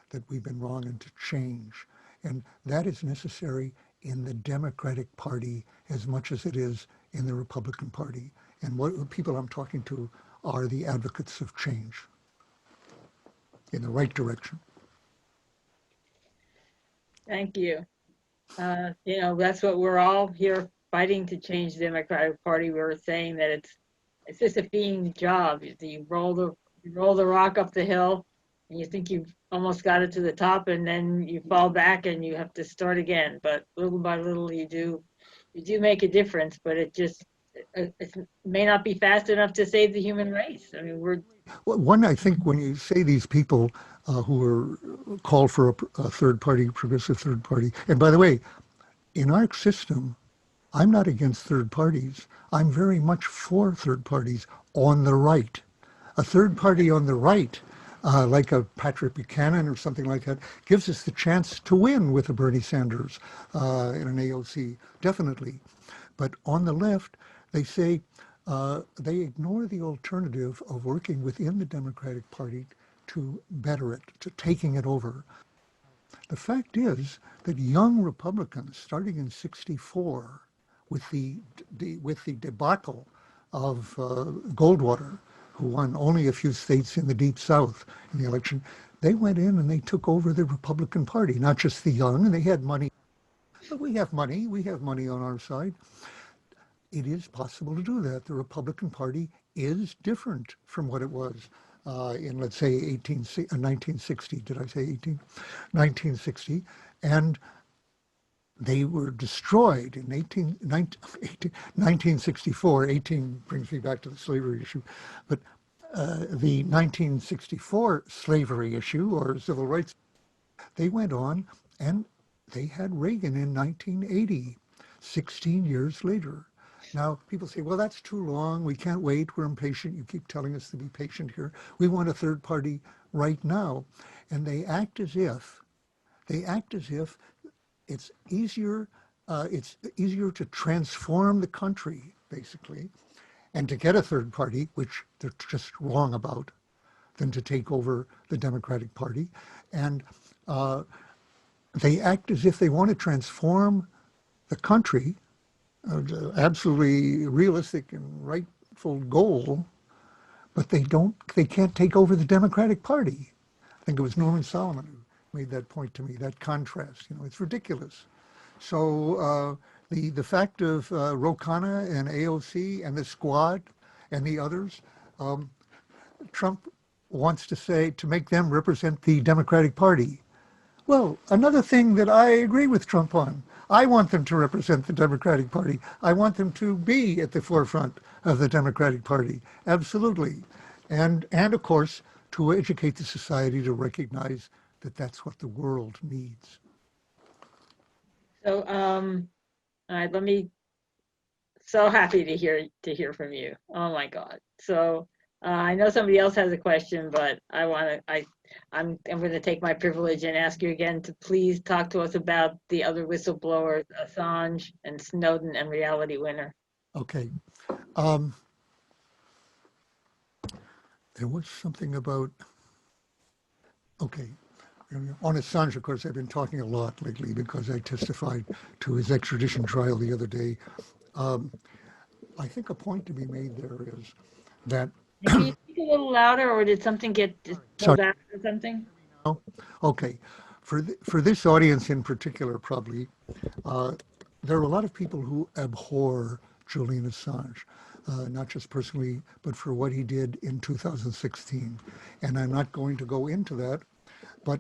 that we've been wrong and to change. And that is necessary in the Democratic Party as much as it is in the Republican Party. And what people I'm talking to are the advocates of change in the right direction. Thank you. You know, that's what we're all here fighting to change the Democratic Party. We were saying that it's just a fiend job. You roll the rock up the hill, and you think you've almost got it to the top, and then you fall back and you have to start again. But little by little, you do make a difference. But it may not be fast enough to save the human race. I mean, One, I think when you say these people who are called for a third party, progressive third party, and by the way, in our system, I'm not against third parties. I'm very much for third parties on the right. A third party on the right, like a Patrick Buchanan or something like that, gives us the chance to win with a Bernie Sanders in an AOC, definitely. But on the left, they say they ignore the alternative of working within the Democratic Party to better it, to taking it over. The fact is that young Republicans, starting in '64, with the debacle of Goldwater, who won only a few states in the Deep South in the election, they went in and they took over the Republican Party, not just the young, and they had money. But we have money on our side. It is possible to do that. The Republican Party is different from what it was in, let's say, 1960. Did I say 18? 1960. And they were destroyed in 1964. 18 brings me back to the slavery issue. But the 1964 slavery issue, or civil rights, they went on and they had Reagan in 1980, 16 years later. Now, people say, well, that's too long. We can't wait. We're impatient. You keep telling us to be patient here. We want a third party right now. And they act as if it's easier to transform the country, basically, and to get a third party, which they're just wrong about, than to take over the Democratic Party. And they act as if they want to transform the country, absolutely realistic and rightful goal, but they can't take over the Democratic Party. I think it was Norman Solomon who made that point to me, that contrast. You know, it's ridiculous. So the fact of Ro Khanna and AOC and the Squad and the others, Trump wants to make them represent the Democratic Party. Well, another thing that I agree with Trump on, I want them to represent the Democratic Party. I want them to be at the forefront of the Democratic Party, absolutely. And of course, to educate the society to recognize that that's what the world needs. So, all right, so happy to hear from you. Oh my God. So I know somebody else has a question, but I'm going to take my privilege and ask you again to please talk to us about the other whistleblowers, Assange and Snowden and Reality Winner. Okay. There was something about, okay. On Assange, of course, I've been talking a lot lately because I testified to his extradition trial the other day. I think a point to be made there is that. Can you speak a little louder, or did something get pulled out or something? No? Okay. For this audience in particular, probably, there are a lot of people who abhor Julian Assange, not just personally, but for what he did in 2016. And I'm not going to go into that, but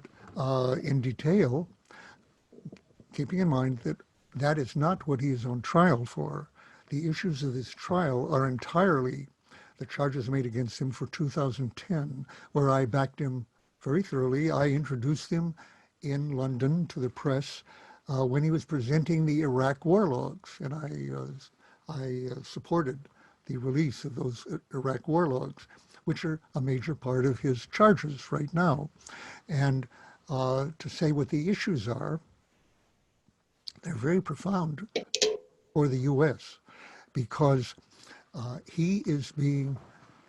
in detail, keeping in mind that that is not what he is on trial for. The issues of this trial are entirely the charges made against him for 2010, where I backed him very thoroughly. I introduced him in London to the press when he was presenting the Iraq war logs, and I supported the release of those Iraq war logs, which are a major part of his charges right now. And to say what the issues are. They're very profound for the U.S. because he is being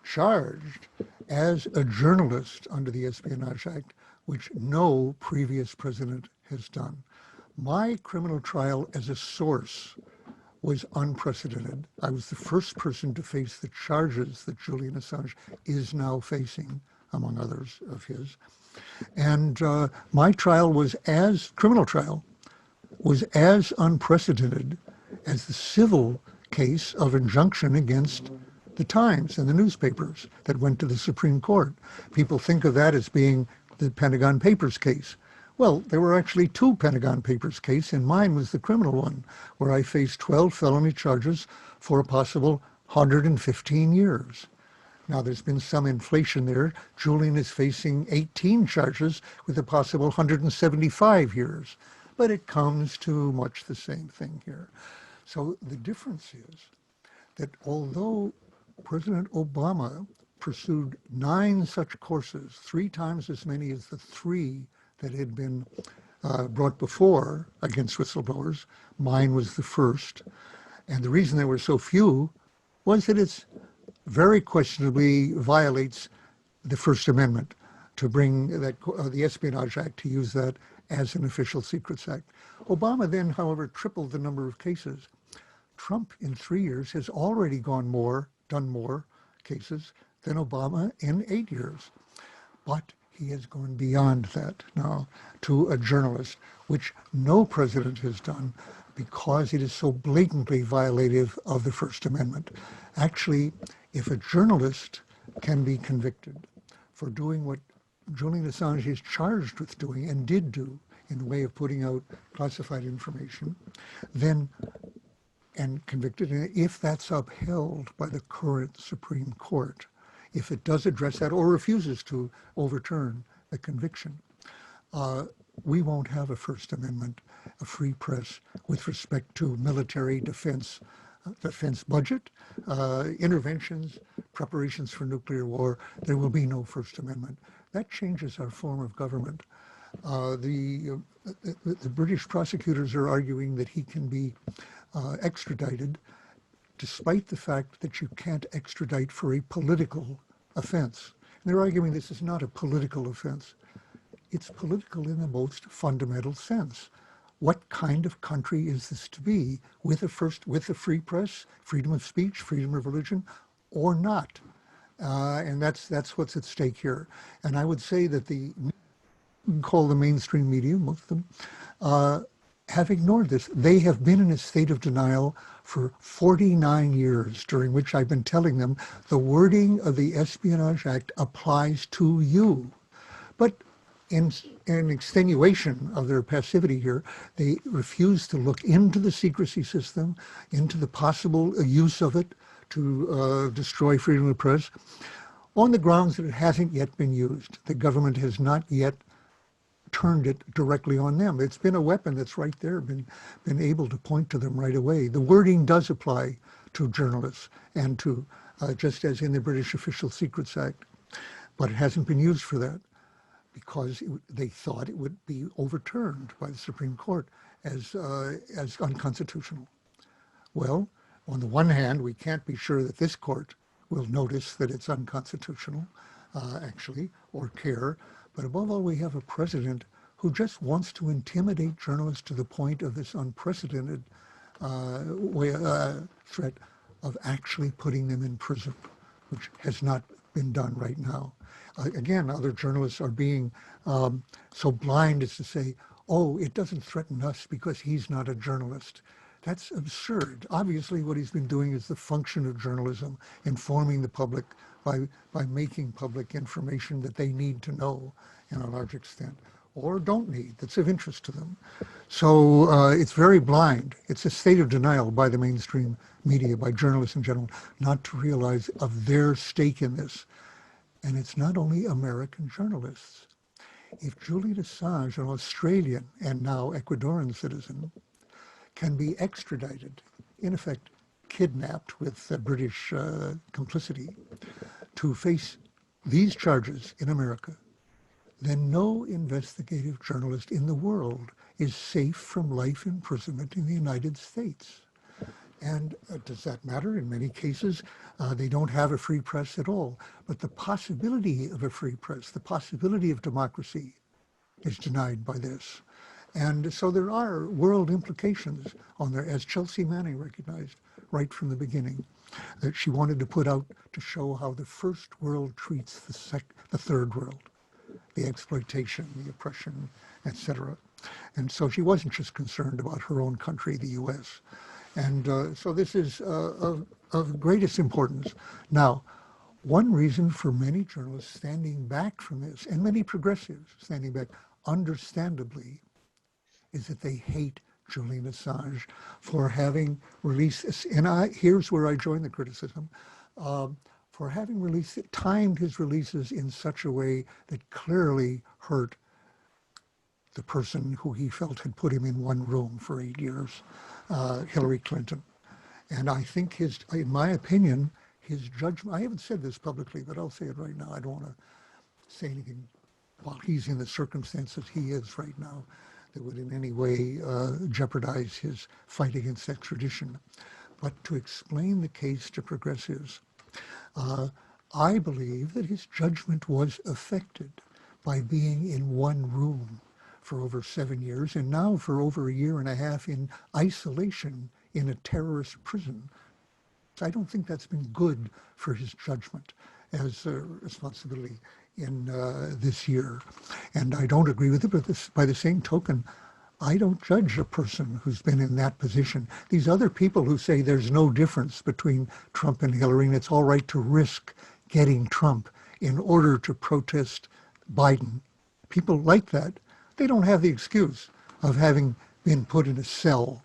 charged as a journalist under the Espionage Act, which no previous president has done. My criminal trial as a source was unprecedented. I was the first person to face the charges that Julian Assange is now facing, among others of his. And my trial criminal trial was as unprecedented as the civil case of injunction against the Times and the newspapers that went to the Supreme Court. People think of that as being the Pentagon Papers case. Well, there were actually two Pentagon Papers cases, and mine was the criminal one, where I faced 12 felony charges for a possible 115 years. Now, there's been some inflation there. Julian is facing 18 charges with a possible 175 years. But it comes to much the same thing here. So the difference is that although President Obama pursued 9 such courses, 3 times as many as the 3 that had been brought before against whistleblowers, mine was the first. And the reason there were so few was that it's very questionably violates the First Amendment to bring that the Espionage Act, to use that as an official secrets act. Obama then, however, tripled the number of cases. Trump in 3 years has already done more cases than Obama in 8 years. But he has gone beyond that now to a journalist, which no president has done because it is so blatantly violative of the First Amendment. Actually, if a journalist can be convicted for doing what Julian Assange is charged with doing and did do in the way of putting out classified information, then, and convicted, and if that's upheld by the current Supreme Court, if it does address that or refuses to overturn the conviction, we won't have a First Amendment, a free press with respect to military defense budget, interventions, preparations for nuclear war. There will be no First Amendment. That changes our form of government. The British prosecutors are arguing that he can be extradited, despite the fact that you can't extradite for a political offense. And they're arguing this is not a political offense. It's political in the most fundamental sense. What kind of country is this to be, with a free press, freedom of speech, freedom of religion, or not? And that's what's at stake here. And I would say that you can call the mainstream media, most of them, have ignored this. They have been in a state of denial for 49 years, during which I've been telling them the wording of the Espionage Act applies to you. But in extenuation of their passivity here, they refuse to look into the secrecy system, into the possible use of it to destroy freedom of the press, on the grounds that it hasn't yet been used. The government has not yet turned it directly on them. It's been a weapon that's right there, been able to point to them right away. The wording does apply to journalists and to, just as in the British Official Secrets Act, but it hasn't been used for that because they thought it would be overturned by the Supreme Court as unconstitutional. Well, on the one hand, we can't be sure that this court will notice that it's unconstitutional, actually, or care. But above all, we have a president who just wants to intimidate journalists to the point of this unprecedented threat of actually putting them in prison, which has not been done right now. Again, other journalists are being so blind as to say, oh, it doesn't threaten us because he's not a journalist. That's absurd. Obviously, what he's been doing is the function of journalism, informing the public by making public information that they need to know in a large extent, or don't need, that's of interest to them. So it's very blind. It's a state of denial by the mainstream media, by journalists in general, not to realize of their stake in this. And it's not only American journalists. If Julian Assange, an Australian and now Ecuadorian citizen, can be extradited, in effect kidnapped with British complicity, to face these charges in America, then no investigative journalist in the world is safe from life imprisonment in the United States. And does that matter? In many cases, they don't have a free press at all. But the possibility of a free press, the possibility of democracy is denied by this. And so there are world implications on there, as Chelsea Manning recognized right from the beginning, that she wanted to put out to show how the first world treats the third world, the exploitation, the oppression, etc. And so she wasn't just concerned about her own country, the US. And so this is of greatest importance. Now, one reason for many journalists standing back from this, and many progressives standing back, understandably, is that they hate Julian Assange for having released this. And here's where I join the criticism. For having timed his releases in such a way that clearly hurt the person who he felt had put him in one room for 8 years, Hillary Clinton. And I think in my opinion, his judgment, I haven't said this publicly, but I'll say it right now. I don't want to say anything while he's in the circumstances he is right now that would in any way jeopardize his fight against extradition. But to explain the case to progressives, I believe that his judgment was affected by being in one room for over 7 years, and now for over a year and a half in isolation in a terrorist prison. I don't think that's been good for his judgment as a responsibility in this year. And I don't agree with it, but by the same token, I don't judge a person who's been in that position. These other people who say there's no difference between Trump and Hillary, and it's all right to risk getting Trump in order to protest Biden, people like that, they don't have the excuse of having been put in a cell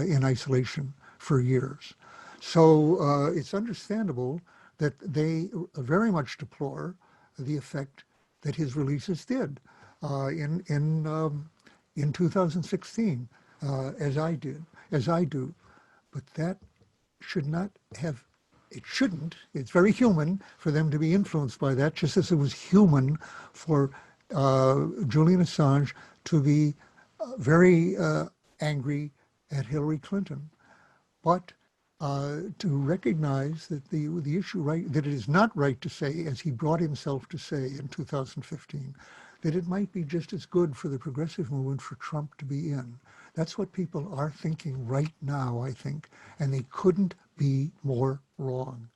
in isolation for years. So it's understandable that they very much deplore the effect that his releases did in 2016, as I do. But that should not have, it shouldn't, it's very human for them to be influenced by that, just as it was human for Julian Assange to be very angry at Hillary Clinton. But to recognize that the issue, that it is not right to say, as he brought himself to say in 2015, that it might be just as good for the progressive movement for Trump to be in. That's what people are thinking right now, I think, and they couldn't be more wrong.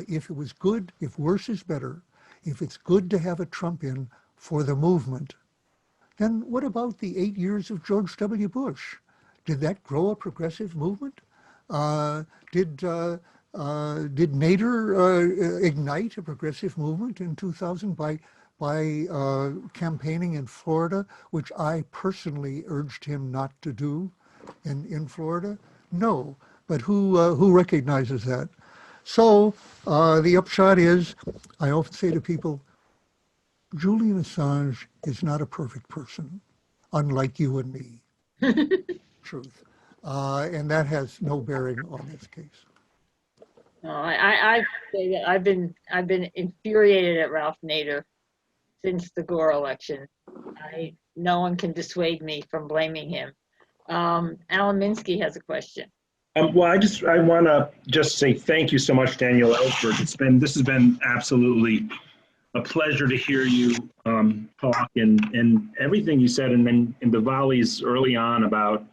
If it was good, if worse is better, if it's good to have a Trump in for the movement, then what about the 8 years of George W. Bush? Did that grow a progressive movement? Did Nader ignite a progressive movement in 2000 by campaigning in Florida, which I personally urged him not to do in Florida? No, but who recognizes that? So the upshot is, I often say to people, Julian Assange is not a perfect person, unlike you and me. Truth. And that has no bearing on this case. No, I say that I've been infuriated at Ralph Nader since the Gore election. No one can dissuade me from blaming him. Alan Minsky has a question. Well, I want to just say thank you so much, Daniel Ellsberg. This has been absolutely a pleasure to hear you talk, and everything you said, and then in the volleys early on about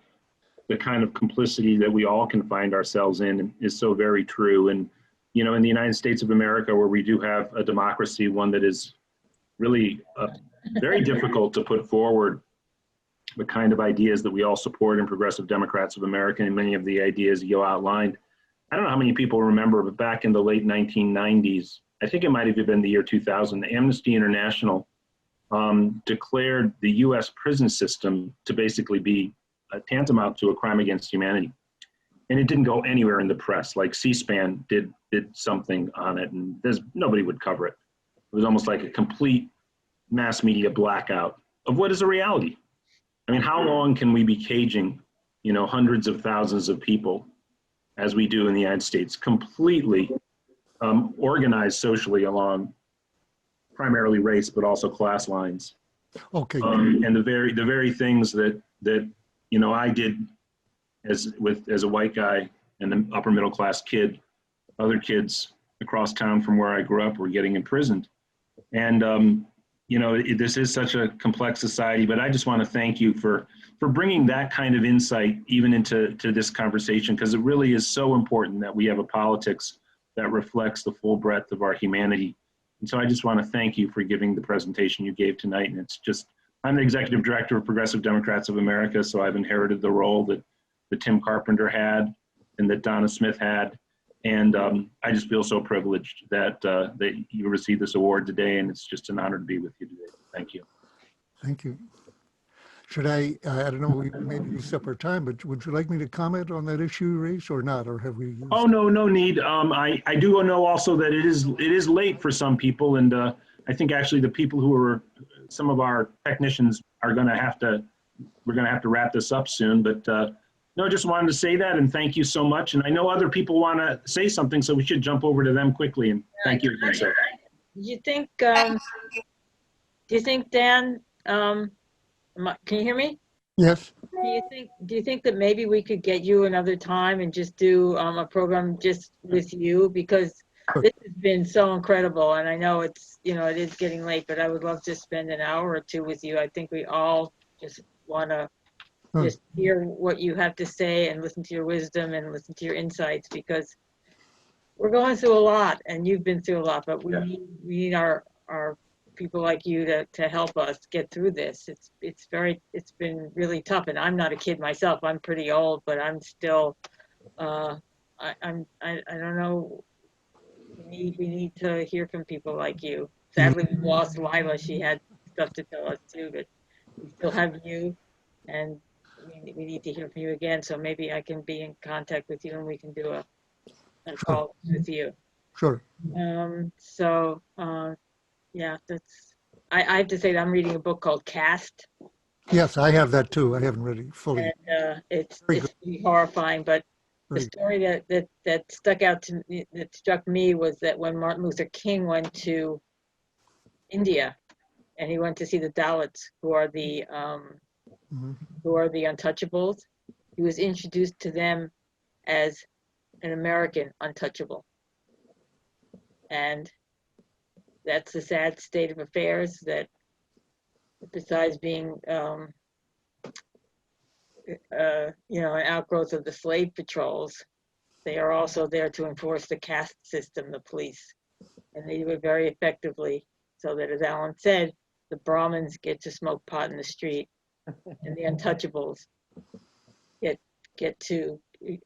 the kind of complicity that we all can find ourselves in is so very true. And, you know, in the United States of America, where we do have a democracy, one that is really very difficult to put forward the kind of ideas that we all support in Progressive Democrats of America, and many of the ideas you outlined. I don't know how many people remember, but back in the late 1990s, I think it might have been the year 2000, Amnesty International declared the US prison system to basically be tantamount to a crime against humanity. And it didn't go anywhere in the press. Like C-SPAN did something on it, and nobody would cover it. It was almost like a complete mass media blackout of what is a reality. I mean, how long can we be caging, you know, hundreds of thousands of people, as we do in the United States, completely organized socially along primarily race, but also class lines. Okay. And the very things that you know I did as a white guy and an upper middle class kid, other kids across town from where I grew up were getting imprisoned. And you know, this is such a complex society, but I just want to thank you for bringing that kind of insight even into this conversation, because it really is so important that we have a politics that reflects the full breadth of our humanity. And so I just want to thank you for giving the presentation you gave tonight. And it's just, I'm the executive director of Progressive Democrats of America, so I've inherited the role that Tim Carpenter had and that Donna Smith had. And I just feel so privileged that you received this award today, and it's just an honor to be with you today. Thank you. Thank you. Should I don't know, we maybe use up our time, but would you like me to comment on that issue raised or not, or have we used Oh, no, no need. I do know also that it is late for some people, and I think actually the people who are, some of our technicians are going to have to, we're going to have to wrap this up soon, but no, just wanted to say that, and thank you so much. And I know other people want to say something, so we should jump over to them quickly, and thank you again, sir. Do you think, Dan, can you hear me? Yes. Do you think that maybe we could get you another time and just do a program just with you? Because this has been so incredible, and I know it's, you know, it is getting late, but I would love to spend an hour or two with you. I think we all just want to just hear what you have to say and listen to your wisdom and listen to your insights, because we're going through a lot, and you've been through a lot, but we need our people like you to help us get through this. It's been really tough, and I'm not a kid myself. I'm pretty old, but I'm still I don't know. We need to hear from people like you. Sadly, we lost Lila. She had stuff to tell us too, but we still have you, and we need to hear from you again. So maybe I can be in contact with you, and we can do a call with you. Sure. Yeah, I have to say that I'm reading a book called Cast. Yes, I have that too. I haven't read it fully. And it's pretty horrifying, but the story that stuck out to me, that struck me, was that when Martin Luther King went to India, and he went to see the Dalits, who are the untouchables, he was introduced to them as an American untouchable. And that's the sad state of affairs, that besides being you know, an outgrowth of the slave patrols, they are also there to enforce the caste system, the police. And they do it very effectively, so that, as Alan said, the Brahmins get to smoke pot in the street, and the untouchables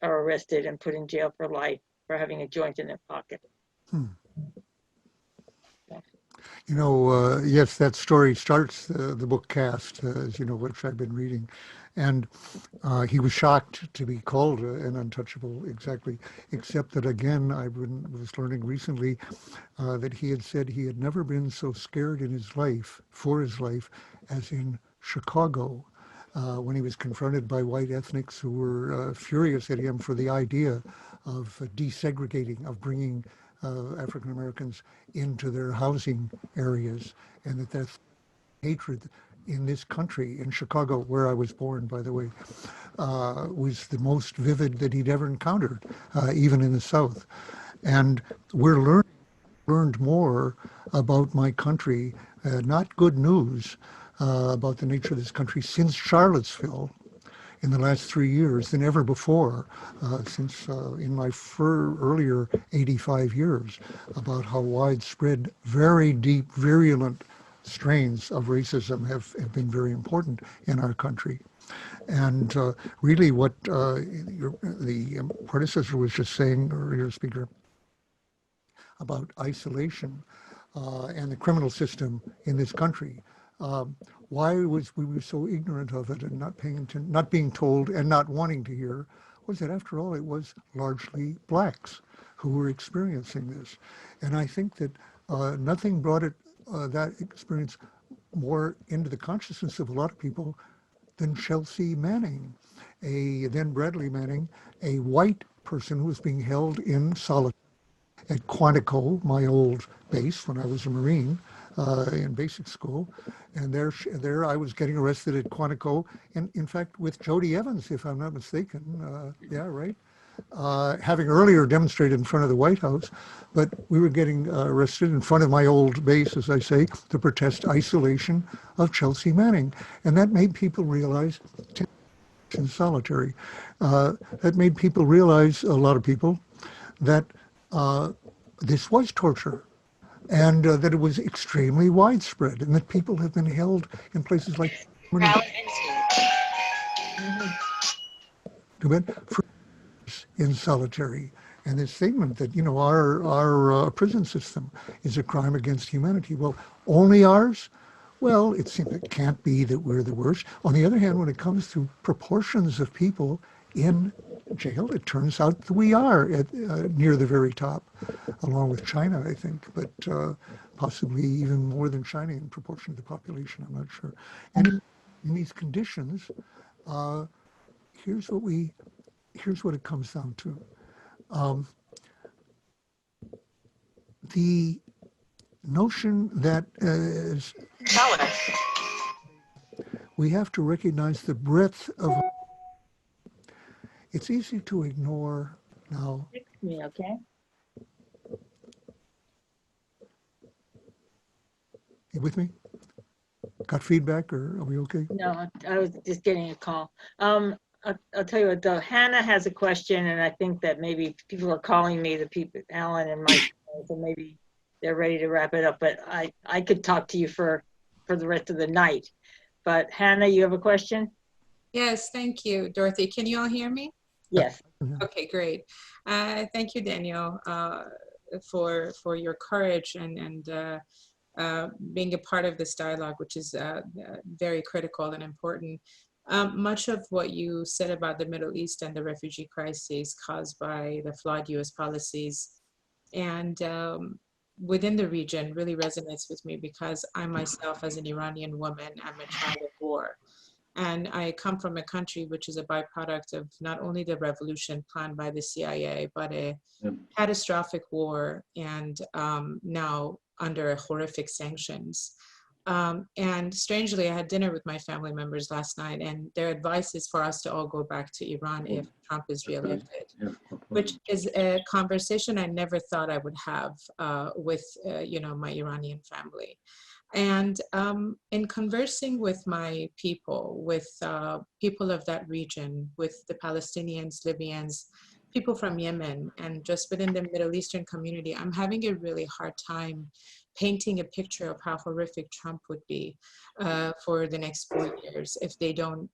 are arrested and put in jail for life for having a joint in their pocket. You know, yes, that story starts the book Cast, as you know, which I've been reading. And he was shocked to be called an untouchable, exactly, except that, again, I was learning recently that he had said he had never been so scared in his life, for his life, as in Chicago, when he was confronted by white ethnics who were furious at him for the idea of desegregating, of bringing African Americans into their housing areas, and that's hatred in this country, in Chicago, where I was born, by the way, was the most vivid that he'd ever encountered, even in the South. And we're learned more about my country, not good news about the nature of this country since Charlottesville in the last 3 years than ever before, since in my earlier 85 years, about how widespread, very deep, virulent strains of racism have been very important in our country. And really what the predecessor was just saying, earlier speaker, about isolation and the criminal system in this country. Why we were so ignorant of it and not paying attention, not being told and not wanting to hear, was that after all, it was largely blacks who were experiencing this. And I think that nothing brought that experience more into the consciousness of a lot of people than Chelsea Manning, then Bradley Manning, a white person who was being held in solitary at Quantico, my old base when I was a Marine, in basic school. And there I was getting arrested at Quantico, and in fact with Jody Evans, if I'm not mistaken. Yeah, right. Having earlier demonstrated in front of the White House, but we were getting arrested in front of my old base, as I say, to protest isolation of Chelsea Manning. And that made people realize, in solitary, that made people realize, a lot of people, that this was torture, and that it was extremely widespread, and that people have been held in places like in solitary. And this statement that, you know, our prison system is a crime against humanity. Well, only ours? Well, it can't be that we're the worst. On the other hand, when it comes to proportions of people in jail, it turns out that we are at, near the very top, along with China, I think, but possibly even more than China in proportion to the population, I'm not sure. And in these conditions, here's what it comes down to. The notion that we have to recognize the breadth of, it's easy to ignore now. Okay. You with me? Got feedback, or are we okay? No, I was just getting a call. I'll tell you what, though, Hannah has a question, and I think that maybe people are calling me, the people, Alan and Mike, so maybe they're ready to wrap it up, but I could talk to you for the rest of the night. But Hannah, you have a question? Yes, thank you, Dorothy. Can you all hear me? Yes. Okay, great. Thank you, Daniel, for your courage and being a part of this dialogue, which is very critical and important. Much of what you said about the Middle East and the refugee crisis caused by the flawed US policies and within the region really resonates with me, because I myself, as an Iranian woman, am a child of war. And I come from a country which is a byproduct of not only the revolution planned by the CIA, but a catastrophic war, and now under horrific sanctions. And strangely, I had dinner with my family members last night, and their advice is for us to all go back to Iran if Trump is reelected, which is a conversation I never thought I would have with you know, my Iranian family. And in conversing with my people, with people of that region, with the Palestinians, Libyans, people from Yemen, and just within the Middle Eastern community, I'm having a really hard time painting a picture of how horrific Trump would be for the next 4 years if they don't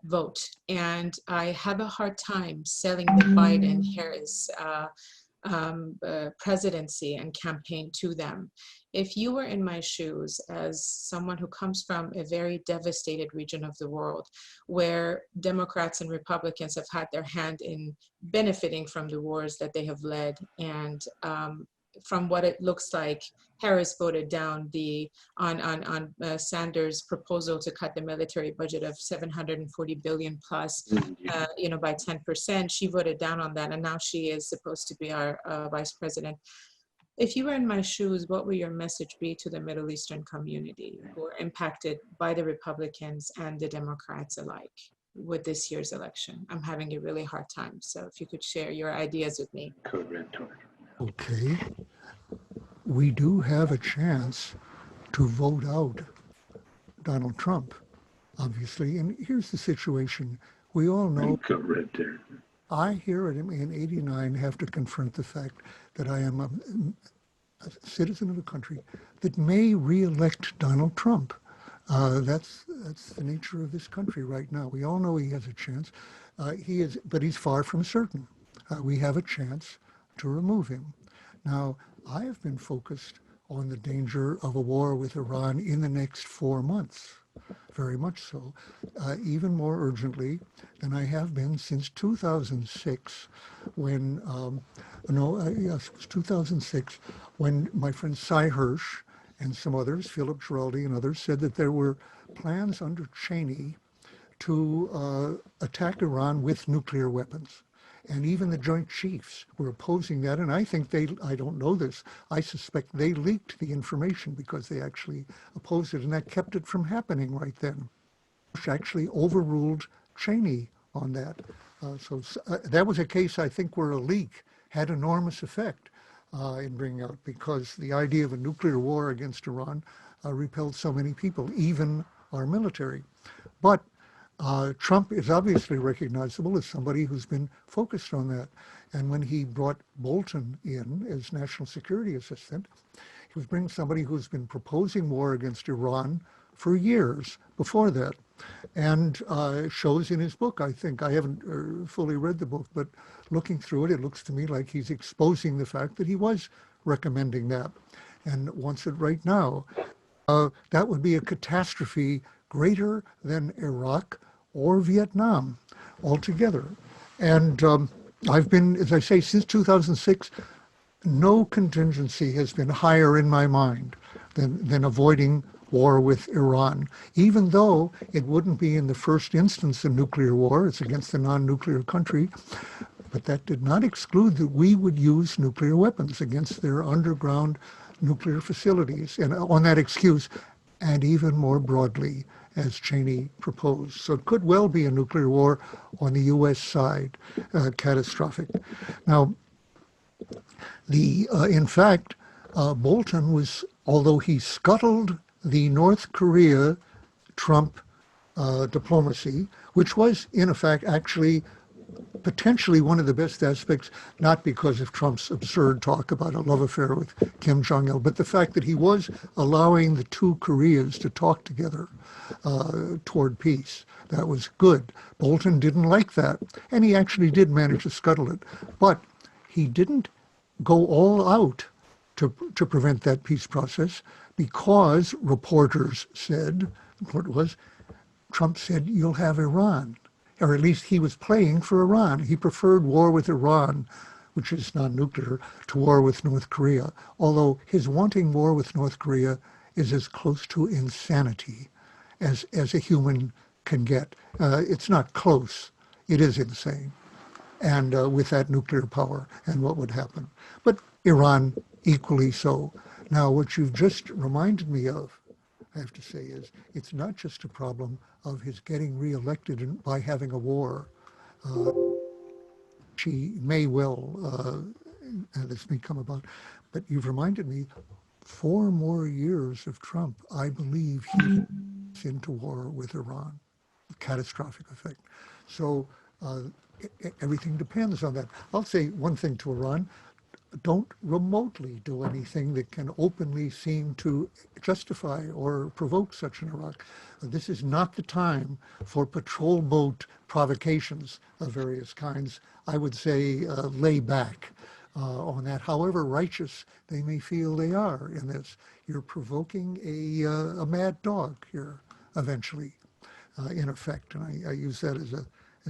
vote. And I have a hard time selling the Biden-Harris presidency and campaign to them. If you were in my shoes as someone who comes from a very devastated region of the world, where Democrats and Republicans have had their hand in benefiting from the wars that they have led, and from what it looks like, Harris voted down on Sanders' proposal to cut the military budget of $740 billion plus, you know, by 10%. She voted down on that, and now she is supposed to be our vice president. If you were in my shoes, what would your message be to the Middle Eastern community who are impacted by the Republicans and the Democrats alike with this year's election? I'm having a really hard time. So if you could share your ideas with me. Okay. We do have a chance to vote out Donald Trump, obviously. And here's the situation. We all know I here at in 89 have to confront the fact that I am a citizen of a country that may re-elect Donald Trump. That's the nature of this country right now. We all know he has a chance. But he's far from certain. We have a chance to remove him. Now, I have been focused on the danger of a war with Iran in the next 4 months, very much so, even more urgently than I have been since 2006, when, yes, it was 2006, when my friend Cy Hirsch and some others, Philip Giraldi and others, said that there were plans under Cheney to attack Iran with nuclear weapons. And even the Joint Chiefs were opposing that. And I think I don't know this, I suspect they leaked the information because they actually opposed it. And that kept it from happening right then. Bush actually overruled Cheney on that. That was a case, I think, where a leak had enormous effect in bringing out, because the idea of a nuclear war against Iran repelled so many people, even our military. But Trump is obviously recognizable as somebody who's been focused on that. And when he brought Bolton in as National Security Assistant, he was bringing somebody who's been proposing war against Iran for years before that. And shows in his book, I think, I haven't fully read the book, but looking through it, it looks to me like he's exposing the fact that he was recommending that and wants it right now. That would be a catastrophe greater than Iraq or Vietnam altogether. And I've been, as I say, since 2006, no contingency has been higher in my mind than avoiding war with Iran, even though it wouldn't be in the first instance a nuclear war. It's against a non-nuclear country. But that did not exclude that we would use nuclear weapons against their underground nuclear facilities, and on that excuse, and even more broadly, as Cheney proposed. So it could well be a nuclear war on the U.S. side, catastrophic. Now, in fact, Bolton was, although he scuttled the North Korea Trump diplomacy, which was in effect actually potentially one of the best aspects, not because of Trump's absurd talk about a love affair with Kim Jong-il, but the fact that he was allowing the two Koreas to talk together toward peace. That was good. Bolton didn't like that, and he actually did manage to scuttle it. But he didn't go all out to prevent that peace process, because reporters said, Trump said, you'll have Iran. Or at least he was playing for Iran. He preferred war with Iran, which is non-nuclear, to war with North Korea. Although his wanting war with North Korea is as close to insanity as a human can get. It's not close. It is insane. And with that nuclear power and what would happen. But Iran equally so. Now, what you've just reminded me of, I have to say, is it's not just a problem of his getting reelected by having a war. She may well, this may come about, but you've reminded me, 4 more years of Trump, I believe he's into war with Iran, catastrophic effect. So everything depends on that. I'll say one thing to Iran. Don't remotely do anything that can openly seem to justify or provoke such an Iraq. This is not the time for patrol boat provocations of various kinds. I would say lay back on that, however righteous they may feel they are in this. You're provoking a mad dog here eventually, in effect. And I use that as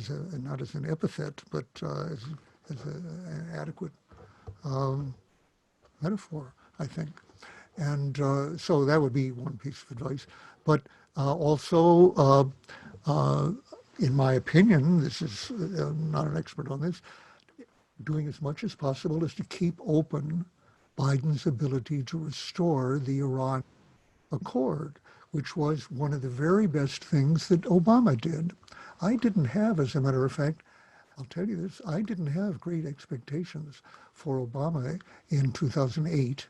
a not as an epithet, but as an adequate metaphor, I think. And so that would be one piece of advice. But also, in my opinion, this is, I'm not an expert on this, doing as much as possible is to keep open Biden's ability to restore the Iran Accord, which was one of the very best things that Obama did. I didn't have, as a matter of fact, I'll tell you this, I didn't have great expectations for Obama in 2008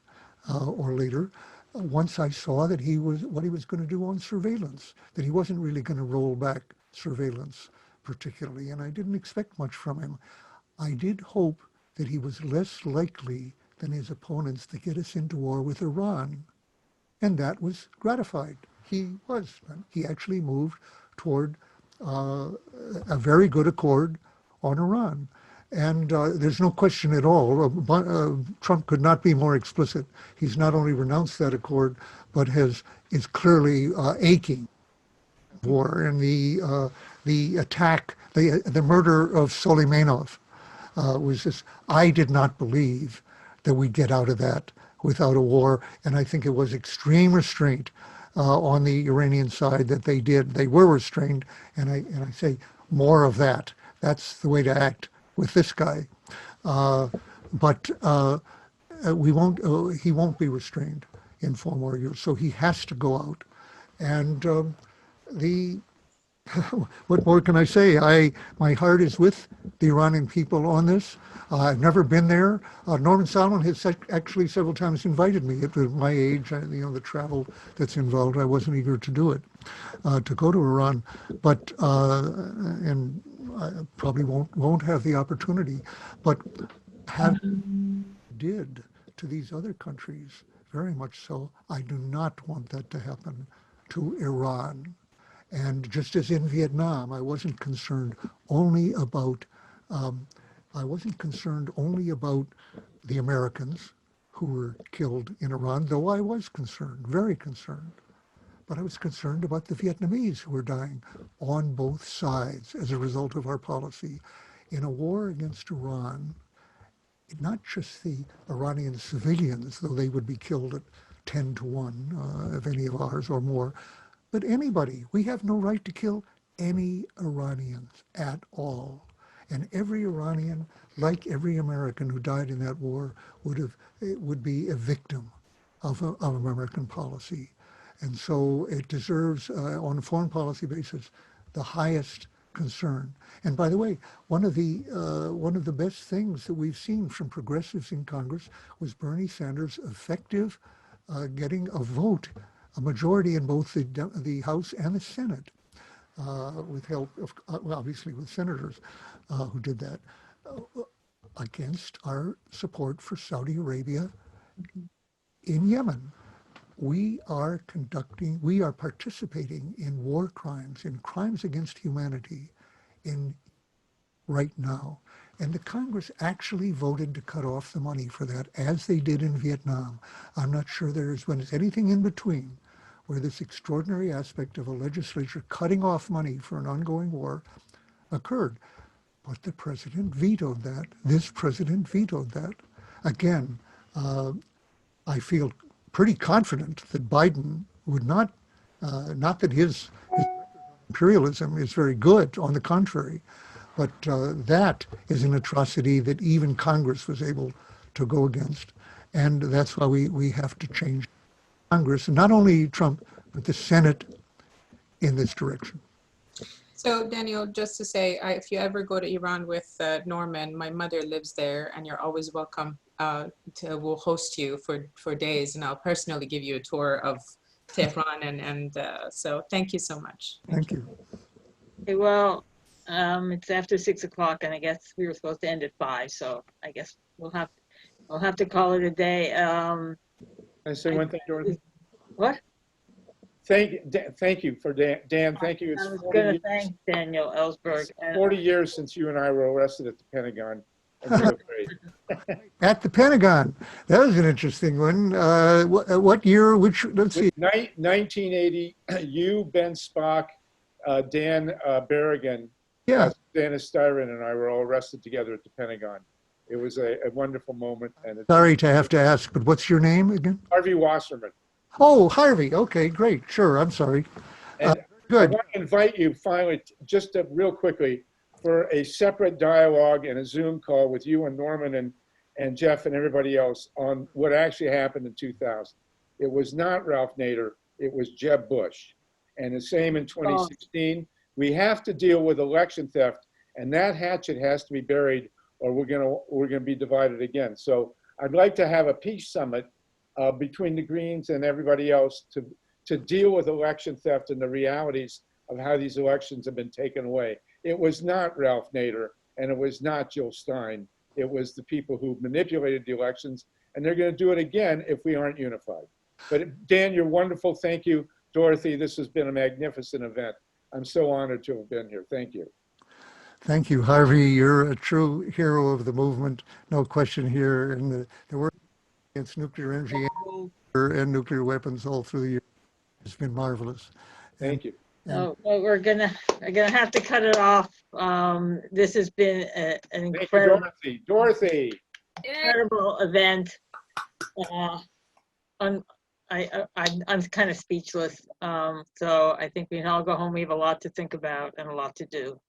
or later, once I saw that what he was going to do on surveillance, that he wasn't really going to roll back surveillance particularly, and I didn't expect much from him. I did hope that he was less likely than his opponents to get us into war with Iran, and that was gratified. He actually moved toward a very good accord on Iran. And there's no question at all, Trump could not be more explicit. He's not only renounced that accord, but is clearly aching war. And the attack, the murder of Soleimanov was just, I did not believe that we'd get out of that without a war. And I think it was extreme restraint on the Iranian side that they did. They were restrained, and I say more of that. That's the way to act with this guy. But he won't be restrained in 4 more years. So he has to go out. And the what more can I say? My heart is with the Iranian people on this. I've never been there. Norman Salmon has actually several times invited me. At my age, the travel that's involved, I wasn't eager to do it, to go to Iran. But and I probably won't have the opportunity. But have did to these other countries, very much so. I do not want that to happen to Iran. And just as in Vietnam, I wasn't concerned only about the Americans who were killed in Iran, though I was concerned, very concerned. But I was concerned about the Vietnamese who were dying on both sides as a result of our policy. In a war against Iran, not just the Iranian civilians, though they would be killed at 10 to 1 of any of ours or more, but anybody. We have no right to kill any Iranians at all. And every Iranian, like every American who died in that war, would be a victim of American policy. And so it deserves, on a foreign policy basis, the highest concern. And by the way, one of the best things that we've seen from progressives in Congress was Bernie Sanders' effective getting a vote, a majority in both the House and the Senate, with help of, obviously with senators who did that, against our support for Saudi Arabia in Yemen. We are participating in war crimes, in crimes against humanity right now. And the Congress actually voted to cut off the money for that, as they did in Vietnam. I'm not sure there's anything in between where this extraordinary aspect of a legislature cutting off money for an ongoing war occurred. But the president vetoed that. This president vetoed that. Again, I feel pretty confident that Biden would not that his imperialism is very good, on the contrary, but that is an atrocity that even Congress was able to go against. And that's why we have to change Congress, and not only Trump, but the Senate in this direction. So Daniel, just to say, if you ever go to Iran with Norman, my mother lives there, and you're always welcome. We'll host you for days, and I'll personally give you a tour of Tehran. So thank you so much. Thank you. Okay, well, it's after 6 o'clock, and I guess we were supposed to end at 5, so I guess we'll have to call it a day. Can I say one thing, Dorothy? What? Thank you for Dan. Thank you. I was going to thank Daniel Ellsberg. 40 years since you and I were arrested at the Pentagon. At the Pentagon. That was an interesting one. What year? Let's see. 1980, you, Ben Spock, Dan Berrigan, Yeah. Dana Styron, and I were all arrested together at the Pentagon. It was a wonderful moment. And Sorry to have to ask, but what's your name again? Harvey Wasserman. Oh, Harvey. Okay, great. Sure. I'm sorry. And Good. I want to invite you finally, just real quickly, for a separate dialogue and a Zoom call with you and Norman and Jeff and everybody else on what actually happened in 2000. It was not Ralph Nader, it was Jeb Bush. And the same in 2016. We have to deal with election theft, and that hatchet has to be buried, or we're gonna be divided again. So I'd like to have a peace summit between the Greens and everybody else to deal with election theft and the realities of how these elections have been taken away. It was not Ralph Nader, and it was not Jill Stein. It was the people who manipulated the elections, and they're going to do it again if we aren't unified. But Dan, you're wonderful. Thank you. Dorothy, this has been a magnificent event. I'm so honored to have been here. Thank you. Thank you, Harvey. You're a true hero of the movement. No question here. And the work against nuclear energy and nuclear weapons all through the years has been marvelous. Thank you. No, well, we're gonna have to cut it off. This has been an incredible, Dorothy. incredible event. I'm kind of speechless. So I think we can all go home. We have a lot to think about and a lot to do.